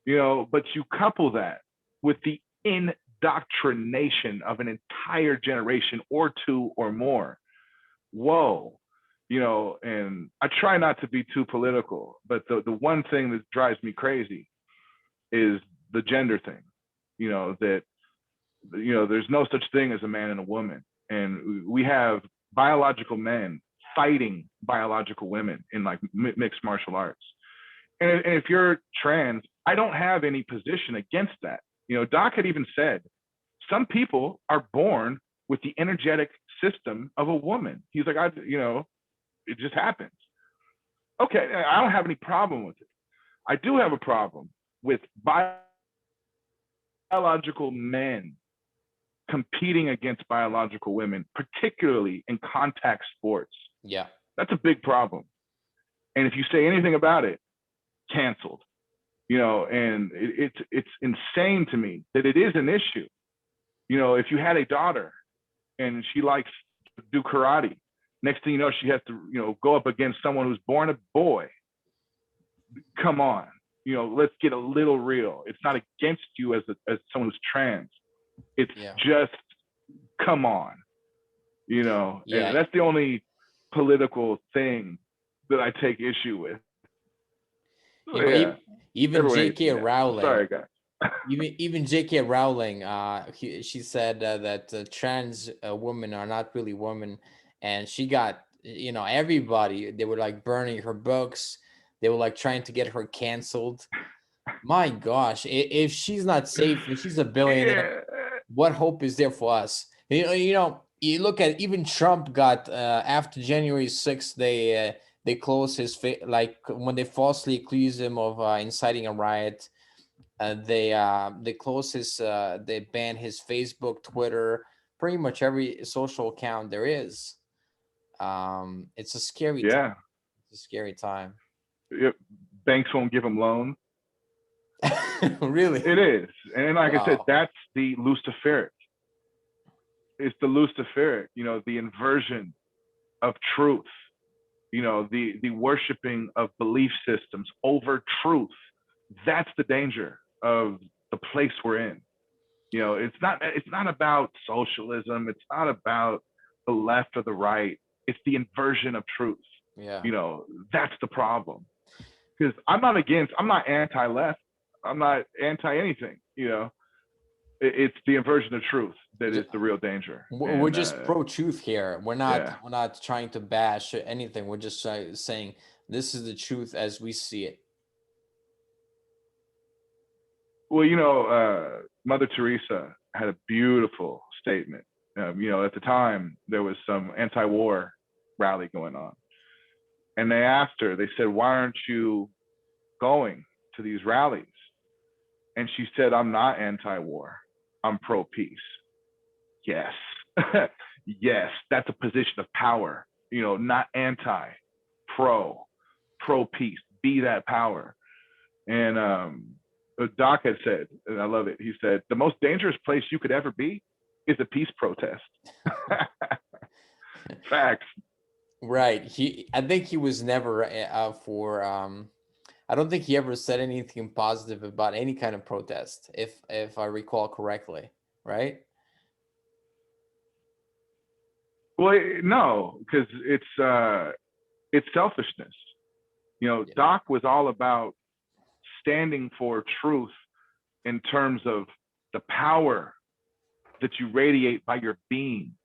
But you couple that with the indoctrination of an entire generation or two or more. Whoa. And I try not to be too political, but the one thing that drives me crazy is the gender thing. That there's no such thing as a man and a woman, and we have biological men fighting biological women in like mixed martial arts. And if you're trans, I don't have any position against that. Doc had even said some people are born with the energetic system of a woman. He's like, it just happens. Okay, I don't have any problem with it. I do have a problem with biological men competing against biological women, particularly in contact sports. Yeah. That's a big problem. And if you say anything about it, canceled. And it's insane to me that it is an issue. If you had a daughter and she likes to do karate, next thing you know, she has to, go up against someone who's born a boy. Come on, let's get a little real. It's not against you as someone who's trans. It's just, come on, Yeah. And that's the only political thing that I take issue with. Even J.K. Rowling. Sorry, guys. even J.K. Rowling, she said that trans women are not really women, and she got everybody. They were like burning her books. They were like trying to get her canceled. My gosh, if she's not safe, if she's a billionaire, what hope is there for us? You look at even Trump got after January 6th, they closed his like when they falsely accuse him of inciting a riot. They close his they ban his Facebook, Twitter, pretty much every social account there is. It's a scary time. It's a scary time. Banks won't give him loans. Really? It is. And like I said, that's the luciferic. It's the luciferic, the inversion of truth, the worshiping of belief systems over truth. That's the danger of the place we're in. It's not about socialism. It's not about the left or the right. It's the inversion of truth. Yeah. That's the problem. Because I'm not anti-left. I'm not anti anything. It's the inversion of truth that is the real danger. We're just pro-truth here. We're not trying to bash anything. We're just saying this is the truth as we see it. Well, Mother Teresa had a beautiful statement. At the time there was some anti-war rally going on, and they asked her. They said, "Why aren't you going to these rallies?" And she said, "I'm not anti-war. I'm pro-peace." Yes. Yes, that's a position of power, not anti, pro-peace, be that power. And Doc had said, and I love it, he said, the most dangerous place you could ever be is a peace protest. Facts. Right. I think he was never I don't think he ever said anything positive about any kind of protest, if I recall correctly, right? Well, no, because it's selfishness. Doc was all about standing for truth in terms of the power that you radiate by your being.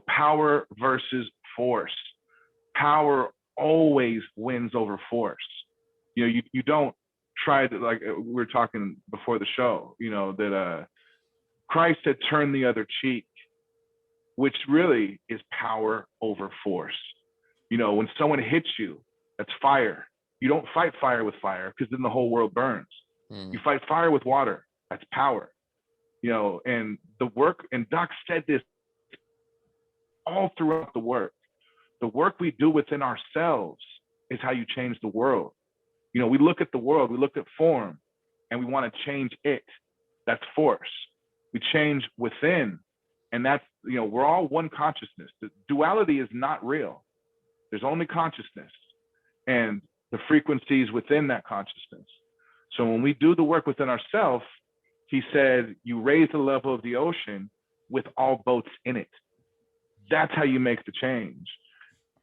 Power versus force. Power always wins over force. You don't try to, like we were talking before the show, that Christ had turned the other cheek, which really is power over force. When someone hits you, that's fire. You don't fight fire with fire, because then the whole world burns. You fight fire with water. That's power. You know, and the work, and Doc said this all throughout the work. The work we do within ourselves is how you change the world. You know, we look at the world, we look at form, and we want to change it. That's force. We change within, and that's, you know, we're all one consciousness. The duality is not real. There's only consciousness and the frequencies within that consciousness. So when we do the work within ourselves, he said, you raise the level of the ocean with all boats in it. That's how you make the change.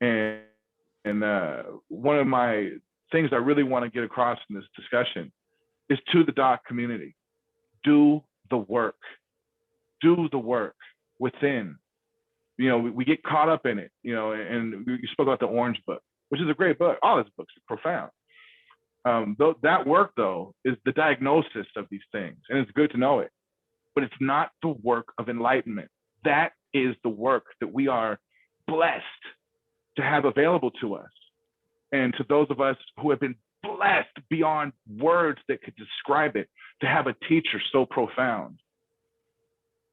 And one of my things I really want to get across in this discussion is to the Doc community. Do the work. Do the work within. You know, we get caught up in it, you know, and you spoke about the Orange Book, which is a great book. All his books are profound. That work, though, is the diagnosis of these things, and it's good to know it, but it's not the work of enlightenment. That is the work that we are blessed to have available to us. And to those of us who have been blessed beyond words that could describe it, to have a teacher so profound.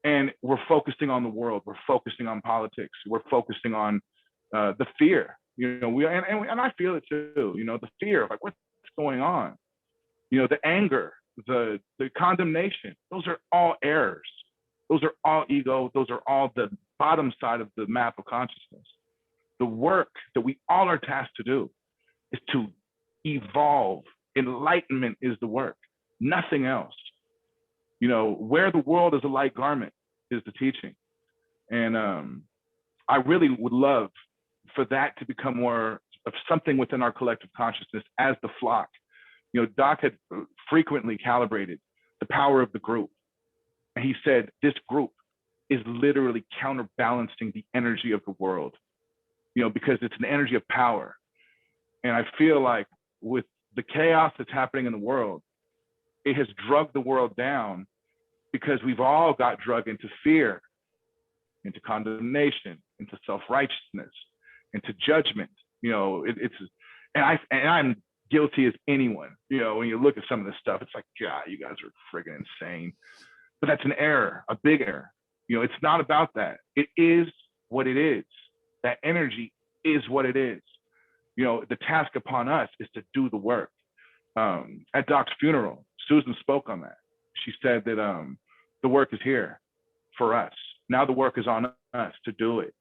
And we're focusing on the world, we're focusing on politics, we're focusing on the fear, you know, and I feel it too, you know, the fear of like, what's going on? You know, the anger, the condemnation, those are all errors. Those are all ego. Those are all the bottom side of the map of consciousness. The work that we all are tasked to do is to evolve. Enlightenment is the work, nothing else. You know, wear the world as a light garment is the teaching. And I really would love for that to become more of something within our collective consciousness as the flock. You know, Doc had frequently calibrated the power of the group. And he said, this group is literally counterbalancing the energy of the world, you know, because it's an energy of power. And I feel like with the chaos that's happening in the world, it has drugged the world down because we've all got drugged into fear, into condemnation, into self-righteousness, into judgment. You know, I'm guilty as anyone. You know, when you look at some of this stuff, it's like, God, you guys are friggin' insane. But that's an error, a big error. You know, it's not about that. It is what it is. That energy is what it is. You know, the task upon us is to do the work. At Doc's funeral, Susan spoke on that. She said that the work is here for us. Now the work is on us to do it.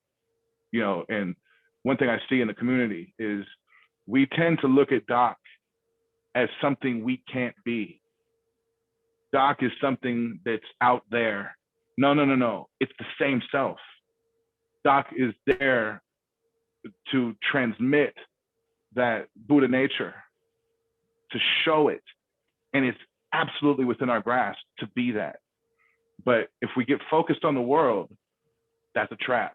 You know, and one thing I see in the community is we tend to look at Doc as something we can't be. Doc is something that's out there. No. It's the same self. Doc is there to transmit that Buddha nature, to show it. And it's absolutely within our grasp to be that. But if we get focused on the world, that's a trap.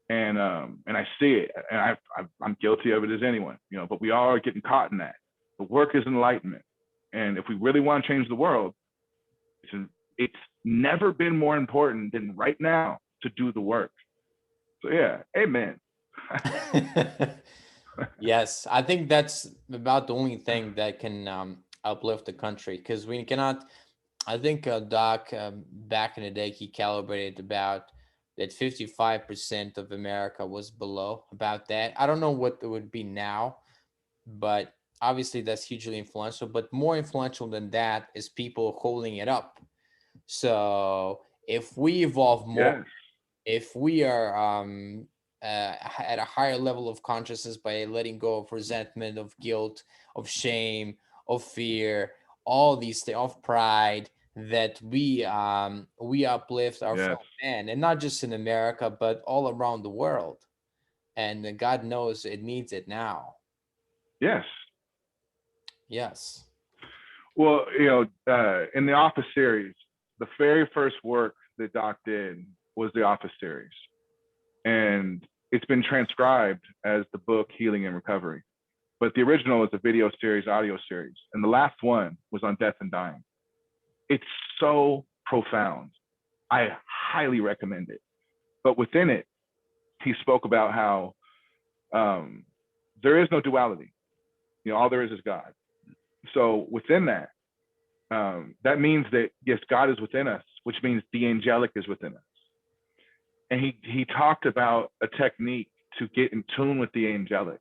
And I see it, and I'm guilty of it as anyone, you know, but we all are getting caught in that. The work is enlightenment. And if we really want to change the world, it's never been more important than right now to do the work. So yeah, amen. Yes, I think that's about the only thing that can uplift the country, because we cannot. I think Doc back in the day, he calibrated about that 55% of America was below about that. I don't know what it would be now, but obviously that's hugely influential. But more influential than that is people holding it up. So if we evolve more, Yes. if we are at a higher level of consciousness by letting go of resentment, of guilt, of shame, of fear, all these things, of pride, that we uplift our Yes. fellow man, and not just in America, but all around the world. And God knows it needs it now. Yes. Yes. Well, you know, in the Office series, the very first work that Doc did was the Office series. And it's been transcribed as the book Healing and Recovery. But the original is a video series, audio series. And the last one was on death and dying. It's so profound. I highly recommend it. But within it, he spoke about how there is no duality. You know, all there is God. So within that, that means that, yes, God is within us, which means the angelic is within us. And he talked about a technique to get in tune with the angelic.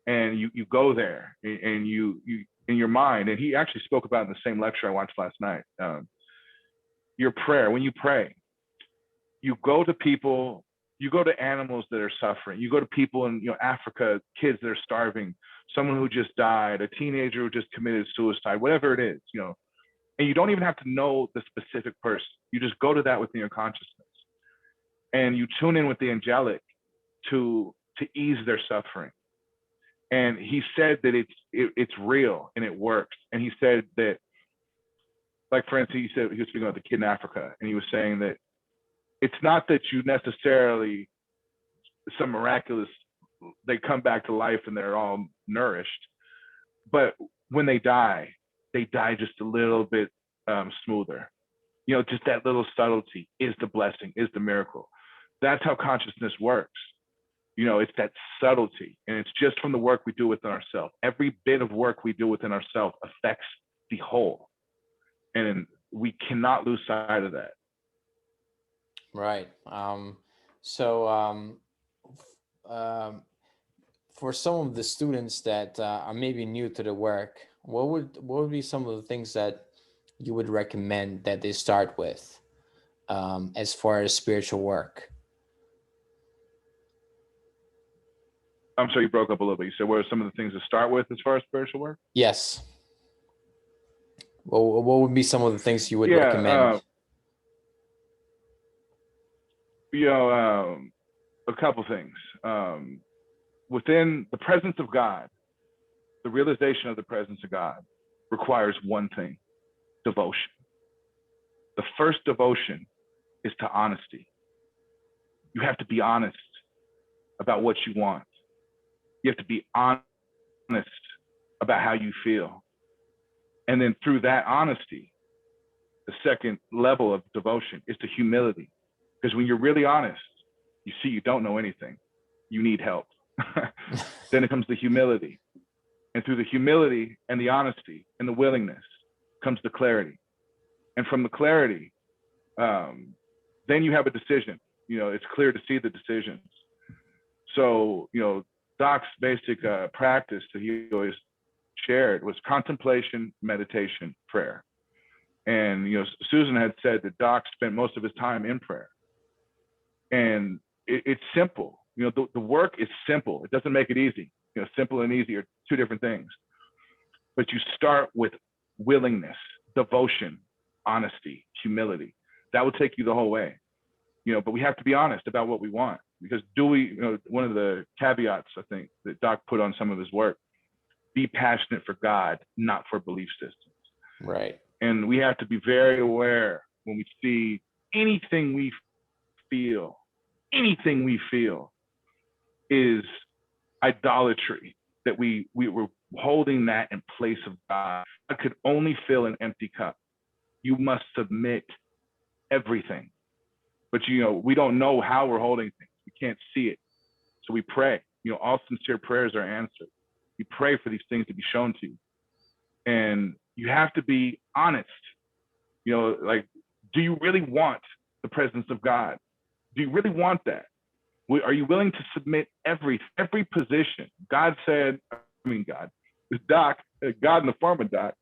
And you go there and you in your mind, and he actually spoke about in the same lecture I watched last night. Your prayer, when you pray, you go to people, you go to animals that are suffering, you go to people in Africa, kids that are starving, someone who just died, a teenager who just committed suicide, whatever it is, and you don't even have to know the specific person. You just go to that within your consciousness, and you tune in with the angelic to ease their suffering. And he said that it's real and it works. And he said that, like, for instance, he was speaking about the kid in Africa, and he was saying that it's not that you necessarily, some miraculous, they come back to life and they're all nourished, but when they die just a little bit smoother. Just that little subtlety is the blessing, is the miracle. That's how consciousness works. It's that subtlety, and it's just from the work we do within ourselves. Every bit of work we do within ourselves affects the whole, and we cannot lose sight of that. Right. For some of the students that are maybe new to the work, what would be some of the things that you would recommend that they start with as far as spiritual work? I'm sorry, you broke up a little bit. You said, what are some of the things to start with as far as spiritual work? Yes. Well, what would be some of the things you would recommend? A couple things. Within the presence of God, the realization of the presence of God requires one thing: devotion. The first devotion is to honesty. You have to be honest about what you want. You have to be honest about how you feel. And then through that honesty, the second level of devotion is to humility. Because when you're really honest, you see you don't know anything. You need help. Then it comes to humility. And through the humility and the honesty and the willingness comes the clarity. And from the clarity, then you have a decision. It's clear to see the decisions. So, Doc's basic practice that he always shared was contemplation, meditation, prayer. And, Susan had said that Doc spent most of his time in prayer. And it's simple. The work is simple. It doesn't make it easy. Simple and easy are two different things. But you start with willingness, devotion, honesty, humility. That will take you the whole way. But we have to be honest about what we want. Because one of the caveats, I think, that Doc put on some of his work, be passionate for God, not for belief systems. Right. And we have to be very aware when we see anything we feel is idolatry, that we were holding that in place of God. God could only fill an empty cup. You must submit everything. But, we don't know how we're holding things. We can't see it. So we pray. All sincere prayers are answered. We pray for these things to be shown to you. And you have to be honest. Like, do you really want the presence of God? Do you really want that? Are you willing to submit every position? God in the form of Doc.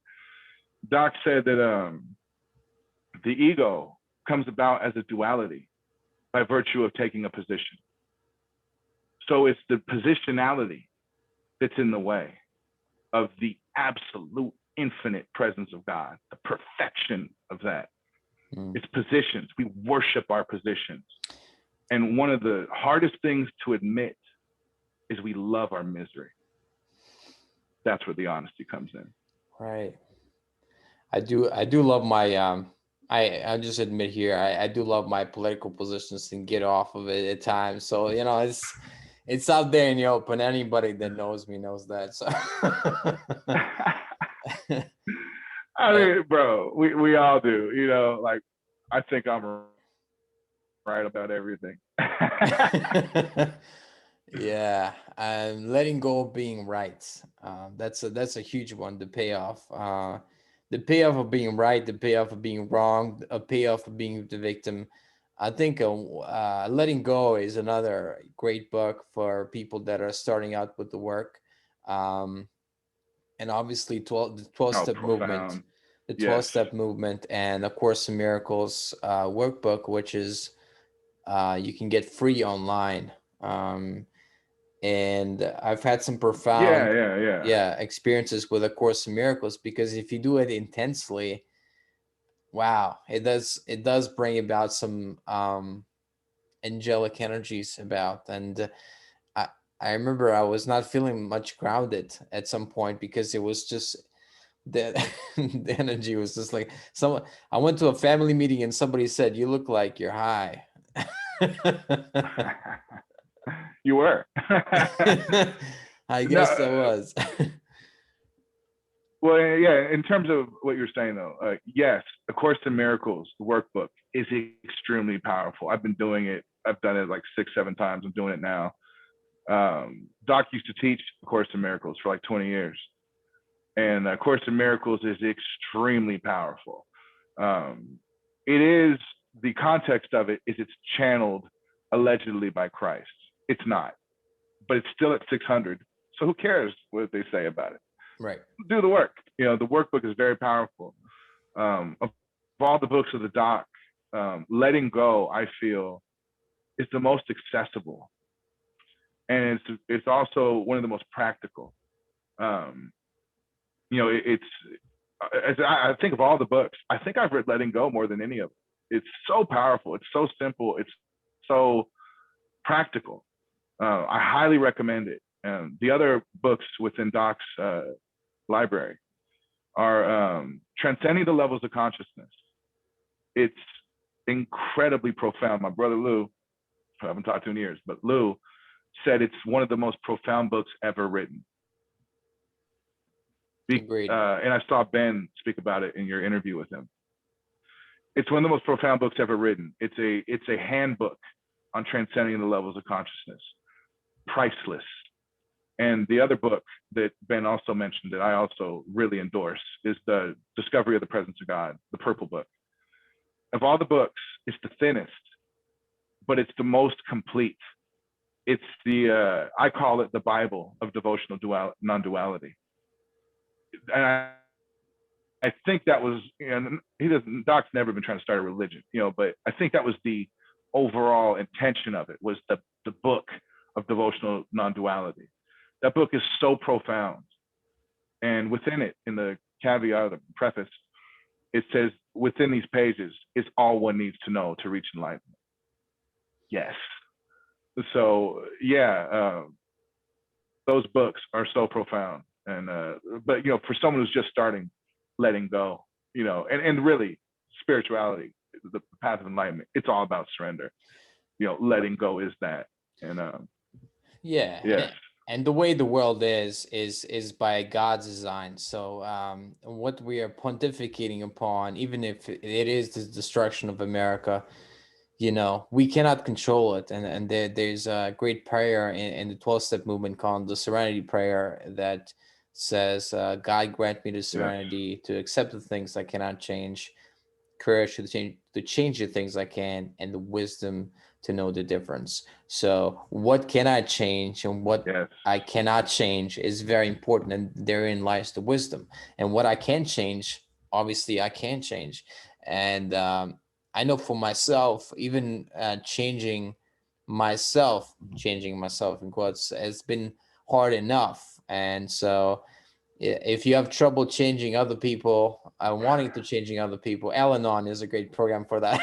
Doc said that the ego comes about as a duality by virtue of taking a position. So it's the positionality that's in the way of the absolute infinite presence of God, the perfection of that. It's positions. We worship our positions. And one of the hardest things to admit is we love our misery. That's where the honesty comes in. Right. I do love my I'll just admit here, I do love my political positions and get off of it at times. So, it's out there in the open. Anybody that knows me knows that. So I mean, bro, we all do, like, I think I'm right about everything. Yeah, letting go of being right. That's a huge one to pay off. the payoff of being right, the payoff of being wrong, a payoff of being the victim. I think Letting Go is another great book for people that are starting out with the work. Um, and obviously the 12 Oh, step movement, profound. the Yes. 12 step movement, and of Course in Miracles workbook, which is you can get free online. And I've had some Yeah, profound, yeah, yeah. yeah, experiences with A Course in Miracles, because if you do it intensely, wow, it does bring about some angelic energies about. And I I remember I was not feeling much grounded at some point, because it was just the the energy was just like someone. I went to a family meeting and somebody said, "You look like you're high." You were. I No, guess I was. well, yeah. In terms of what you're saying, though, yes, A Course in Miracles, the workbook, is extremely powerful. I've been doing it. I've done it like 6, 7 times. I'm doing it now. Doc used to teach A Course in Miracles for like 20 years, and A Course in Miracles is extremely powerful. It is, the context of it is it's channeled allegedly by Christ. It's not, but it's still at 600. So who cares what they say about it? Right. Do the work. The workbook is very powerful. Of all the books of the doc, Letting Go, I feel, is the most accessible, and it's also one of the most practical. Um, it's as I think of all the books, I think I've read Letting Go more than any of them. It's so powerful. It's so simple. It's so practical. I highly recommend it. The other books within Doc's library are Transcending the Levels of Consciousness. It's incredibly profound. My brother Lou, I haven't talked to in years, but Lou said it's one of the most profound books ever written. Agreed. And I saw Ben speak about it in your interview with him. It's one of the most profound books ever written. It's a handbook on transcending the levels of consciousness. Priceless. And the other book that Ben also mentioned that I also really endorse is the Discovery of the Presence of God, the purple book. Of all the books, it's the thinnest, but it's the most complete. It's I call it the Bible of devotional non-duality. And I think that was, Doc's never been trying to start a religion, but I think that was the overall intention of it, was the book of devotional non-duality. That book is so profound. And within it, in the caveat, the preface, it says, within these pages is all one needs to know to reach enlightenment. Yes. So yeah, those books are so profound. And but for someone who's just starting, Letting Go, and really spirituality, the path of enlightenment, it's all about surrender. Letting go is that. And Yeah. yes. And the way the world is by God's design. So what we are pontificating upon, even if it is the destruction of America, we cannot control it. And there's a great prayer in the 12-step movement called the Serenity Prayer that says, God grant me the serenity to accept the things I cannot change, courage to change the things I can, and the wisdom to know the difference. So what can I change and what Yes. I cannot change is very important, and therein lies the wisdom. And what I can change, obviously I can change. And I know for myself, even changing myself in quotes, has been hard enough. And so if you have trouble changing other people, wanting to changing other people, Al-Anon is a great program for that.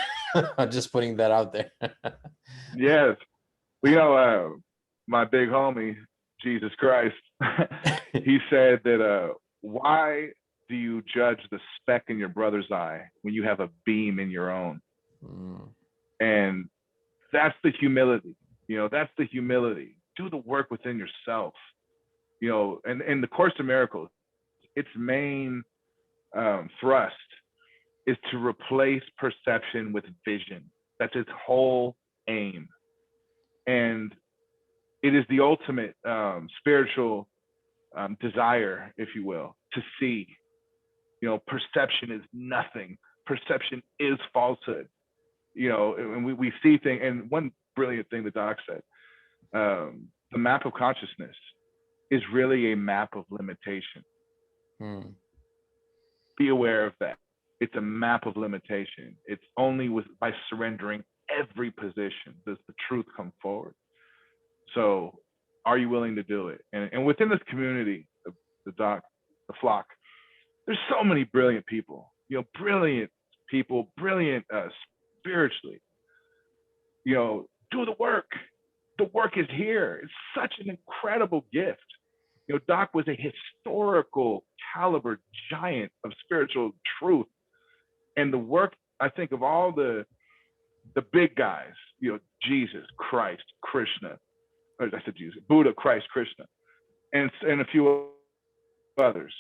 I'm just putting that out there. Yes. Well, my big homie, Jesus Christ, he said that why do you judge the speck in your brother's eye when you have a beam in your own? Mm. And that's the humility. That's the humility. Do the work within yourself. And in the Course in Miracles, its main thrust is to replace perception with vision. That's its whole aim. And it is the ultimate spiritual desire, if you will, to see. Perception is nothing. Perception is falsehood. And we see things. And one brilliant thing the doc said, the map of consciousness is really a map of limitation. Be aware of that. It's a map of limitation. It's only by surrendering every position does the truth come forward. So are you willing to do it? And within this community, the flock, there's so many brilliant people, brilliant spiritually. Do the work. The work is here. It's such an incredible gift. Doc was a historical caliber giant of spiritual truth. And the work, I think, of all the big guys, Jesus, Christ, Krishna, or I said Jesus, Buddha, Christ, Krishna, and a few others.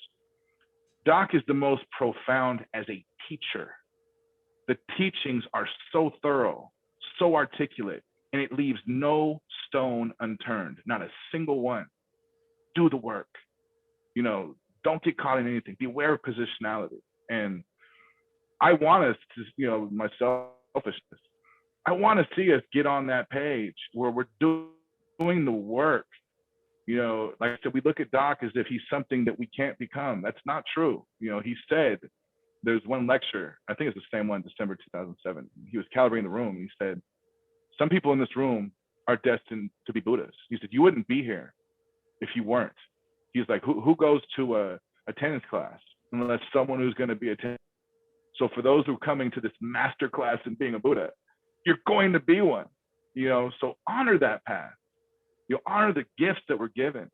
Doc is the most profound as a teacher. The teachings are so thorough, so articulate, and it leaves no stone unturned, not a single one. Do the work. Don't get caught in anything. Beware of positionality. And I want us to, my selfishness, I want to see us get on that page where we're doing the work. Like I said, we look at Doc as if he's something that we can't become. That's not true. He said, there's one lecture, I think it's the same one, December 2007. He was calibrating the room. He said, some people in this room are destined to be Buddhas. He said, you wouldn't be here if you weren't. He's like, who goes to a attendance class unless someone who's going to be attending? So for those who are coming to this master class in being a Buddha, you're going to be one. So honor that path. Honor the gifts that were given.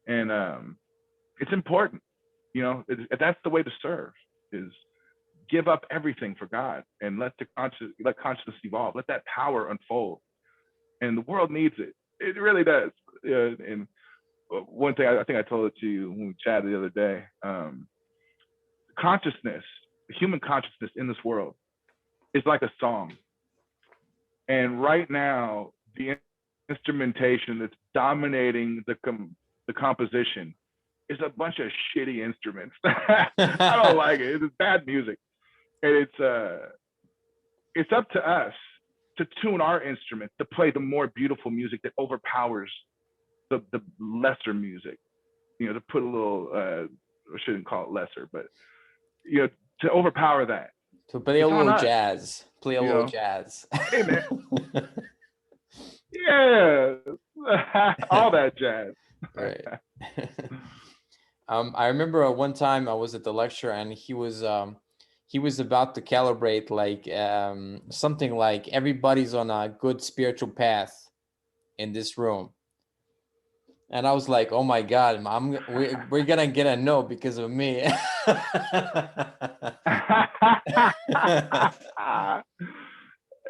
And it's important. That's the way to serve, is give up everything for God and let consciousness evolve. Let that power unfold. And the world needs it. It really does. And one thing, I think I told it to you when we chatted the other day, consciousness, human consciousness in this world is like a song. And right now, the instrumentation that's dominating the composition is a bunch of shitty instruments. I don't like it. It's bad music. And it's up to us to tune our instrument to play the more beautiful music that overpowers the lesser music. To put a little, I shouldn't call it lesser, but to overpower that. To play a little jazz. Play a little jazz. Hey man. Yeah. All that jazz. Right. I remember one time I was at the lecture and he was about to calibrate like something like everybody's on a good spiritual path in this room. And I was like, oh my God, we're gonna get a no because of me.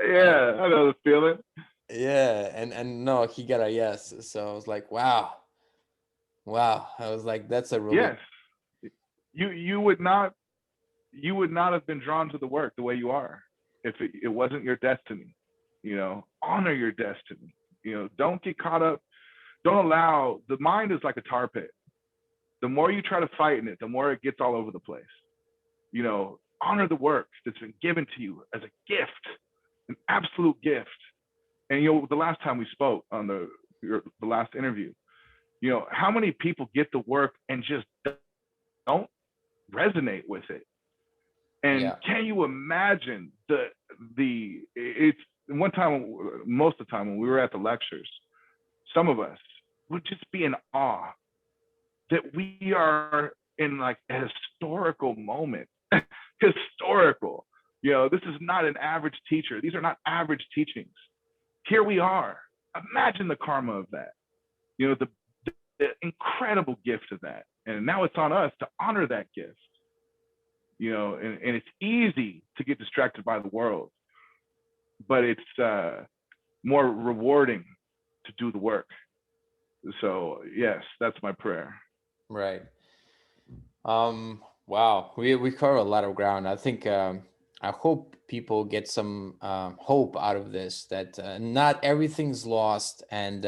Yeah, I know the feeling. Yeah, and no, he got a yes. So I was like, wow. I was like, that's a really yes. You would not have been drawn to the work the way you are if it wasn't your destiny. Honor your destiny. Don't get caught up. Don't allow, the mind is like a tar pit. The more you try to fight in it, the more it gets all over the place. Honor the work that's been given to you as a gift, an absolute gift. And the last time we spoke on the last interview, how many people get the work and just don't resonate with it? And can you imagine it's one time, most of the time when we were at the lectures, some of us would just be in awe that we are in like a historical moment. Historical. This is not an average teacher. These are not average teachings. Here we are. Imagine the karma of that. The incredible gift of that. And now it's on us to honor that gift. And it's easy to get distracted by the world, but it's more rewarding to do the work. So yes, that's my prayer. Right. Wow, we cover a lot of ground. I think I hope people get some hope out of this, that not everything's lost, and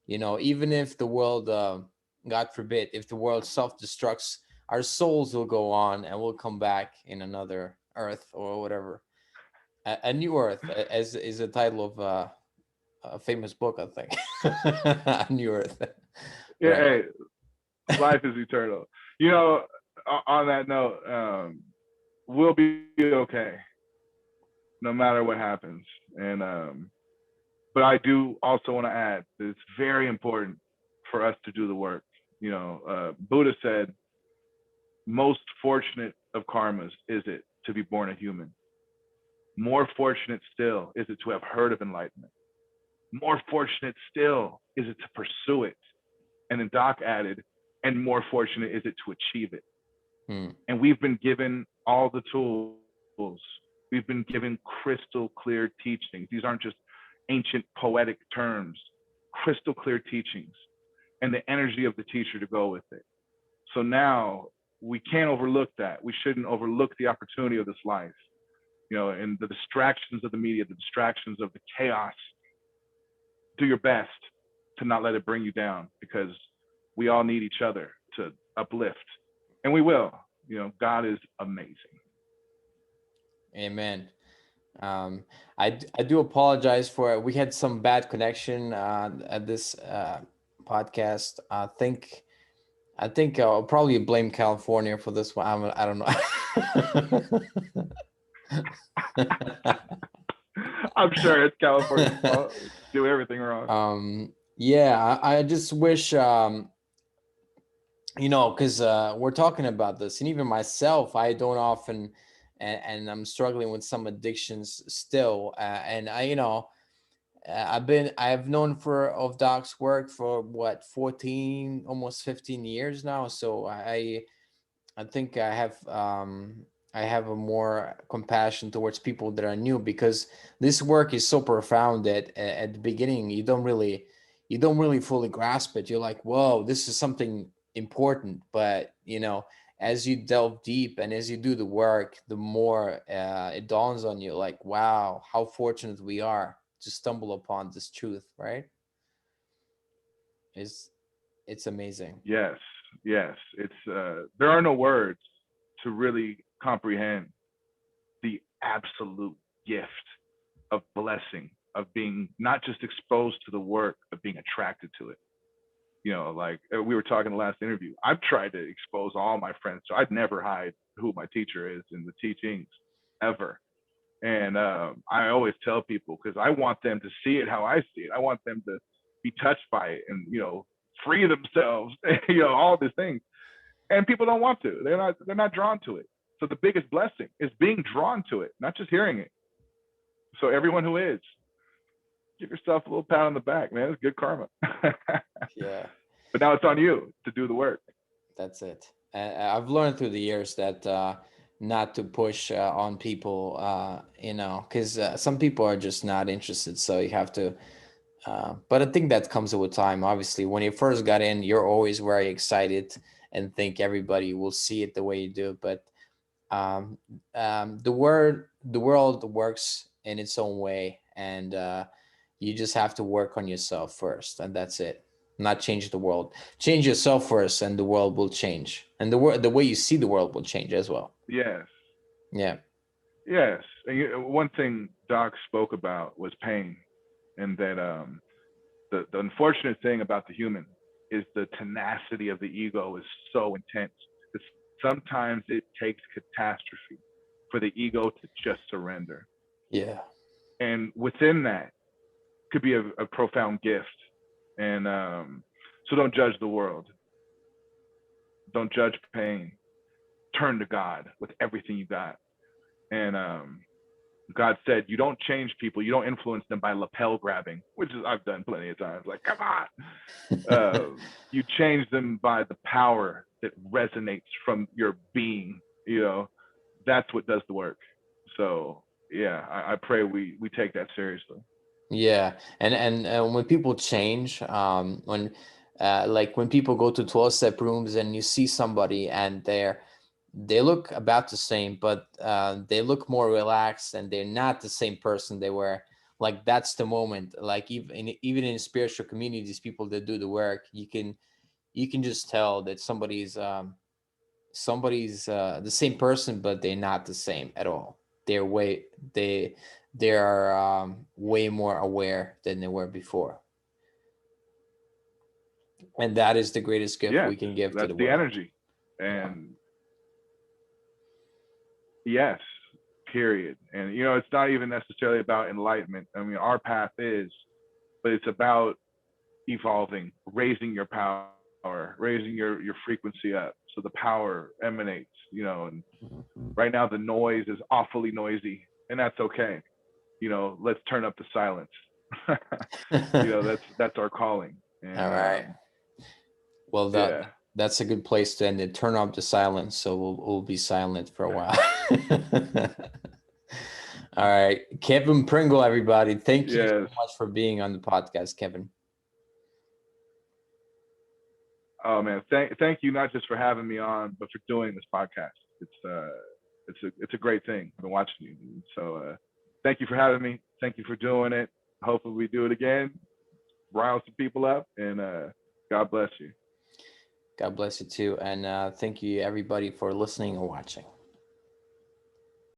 even if the world, God forbid, if the world self-destructs our souls will go on and we'll come back in another earth or whatever. A new earth, as is the title of a famous book, I think. A new earth. Yeah, Right. hey, life is eternal. You know, on that note, we'll be okay no matter what happens. And but I do also want to add that it's very important for us to do the work. You know, Buddha said, most fortunate of karmas is it to be born a human. More fortunate still is it to have heard of enlightenment. More fortunate still is it to pursue it. And then Doc added, and more fortunate is it to achieve it. And we've been given all the tools. We've been given crystal clear teachings. These aren't just ancient poetic terms, crystal clear teachings, and the energy of the teacher to go with it. So now we can't overlook that. We shouldn't overlook the opportunity of this life, you know, and the distractions of the media, the distractions of the chaos. Do your best to not let it bring you down, because we all need each other to uplift, and we will. You know, God is amazing. Amen. I do apologize for we had some bad connection at this podcast. I think I'll probably blame California for this one. I don't know. I'm sure it's California's fault. Do everything wrong. Yeah, I just wish, because we're talking about this, and even myself, I don't often, and I'm struggling with some addictions still. And I've known of Doc's work for what, 14, almost 15 years now. So I think I have a more compassion towards people that are new, because this work is so profound that at the beginning you don't really fully grasp it. You're like, whoa, this is something important. But as you delve deep and as you do the work, the more it dawns on you, like, wow, how fortunate we are to stumble upon this truth, right? It's amazing. Yes, yes. It's there are no words to really comprehend the absolute gift of blessing, of being not just exposed to the work, but being attracted to it. You know, like we were talking in the last interview, I've tried to expose all my friends, so I'd never hide who my teacher is in the teachings ever. And I always tell people, because I want them to see it how I see it. I want them to be touched by it and, free themselves, all these things. And people don't want to. They're not drawn to it. So the biggest blessing is being drawn to it, not just hearing it. So everyone who is, give yourself a little pat on the back, man. It's good karma. Yeah. But now it's on you to do the work. That's it. I've learned through the years that not to push on people, because some people are just not interested. So you have to. But I think that comes with time. Obviously, when you first got in, you're always very excited and think everybody will see it the way you do. But the world works in its own way, and you just have to work on yourself first, and that's it. Not change the world. Change yourself first, and the world will change, and the way you see the world will change as well. Yes. Yeah. Yes. And one thing Doc spoke about was pain, and that the unfortunate thing about the human is the tenacity of the ego is so intense that sometimes it takes catastrophe for the ego to just surrender. Yeah. And within that could be a profound gift. And so don't judge the world. Don't judge pain. Turn to God with everything you got. And God said, you don't change people, you don't influence them by lapel grabbing, which is I've done plenty of times. Like, come on. You change them by the power that resonates from your being. That's what does the work. So yeah, I pray we take that seriously. Yeah, and when people change, when like when people go to 12-step rooms and you see somebody and they look about the same, but they look more relaxed and they're not the same person they were. Like that's the moment. Like even in spiritual communities, people that do the work, you can just tell that somebody's somebody's the same person, but they're not the same at all. They're way they are way more aware than they were before, and that is the greatest gift Yes, we can give to that's the the world. energy. And yes, period. And it's not even necessarily about enlightenment. I mean, our path is, but it's about evolving, raising your power, raising your frequency up, so the power emanates. And right now the noise is awfully noisy, and that's okay. Let's turn up the silence. That's our calling. And All right. Well, yeah, that's a good place to end it. Turn off the silence, so we'll be silent for a while. All right, Kevin Pringle, everybody. Thank you so yes. much for being on the podcast, Kevin. Oh man, thank you, not just for having me on, but for doing this podcast. It's a great thing. I've been watching you, so thank you for having me. Thank you for doing it. Hopefully we do it again. Rile some people up, and God bless you. God bless you too, and thank you everybody for listening and watching.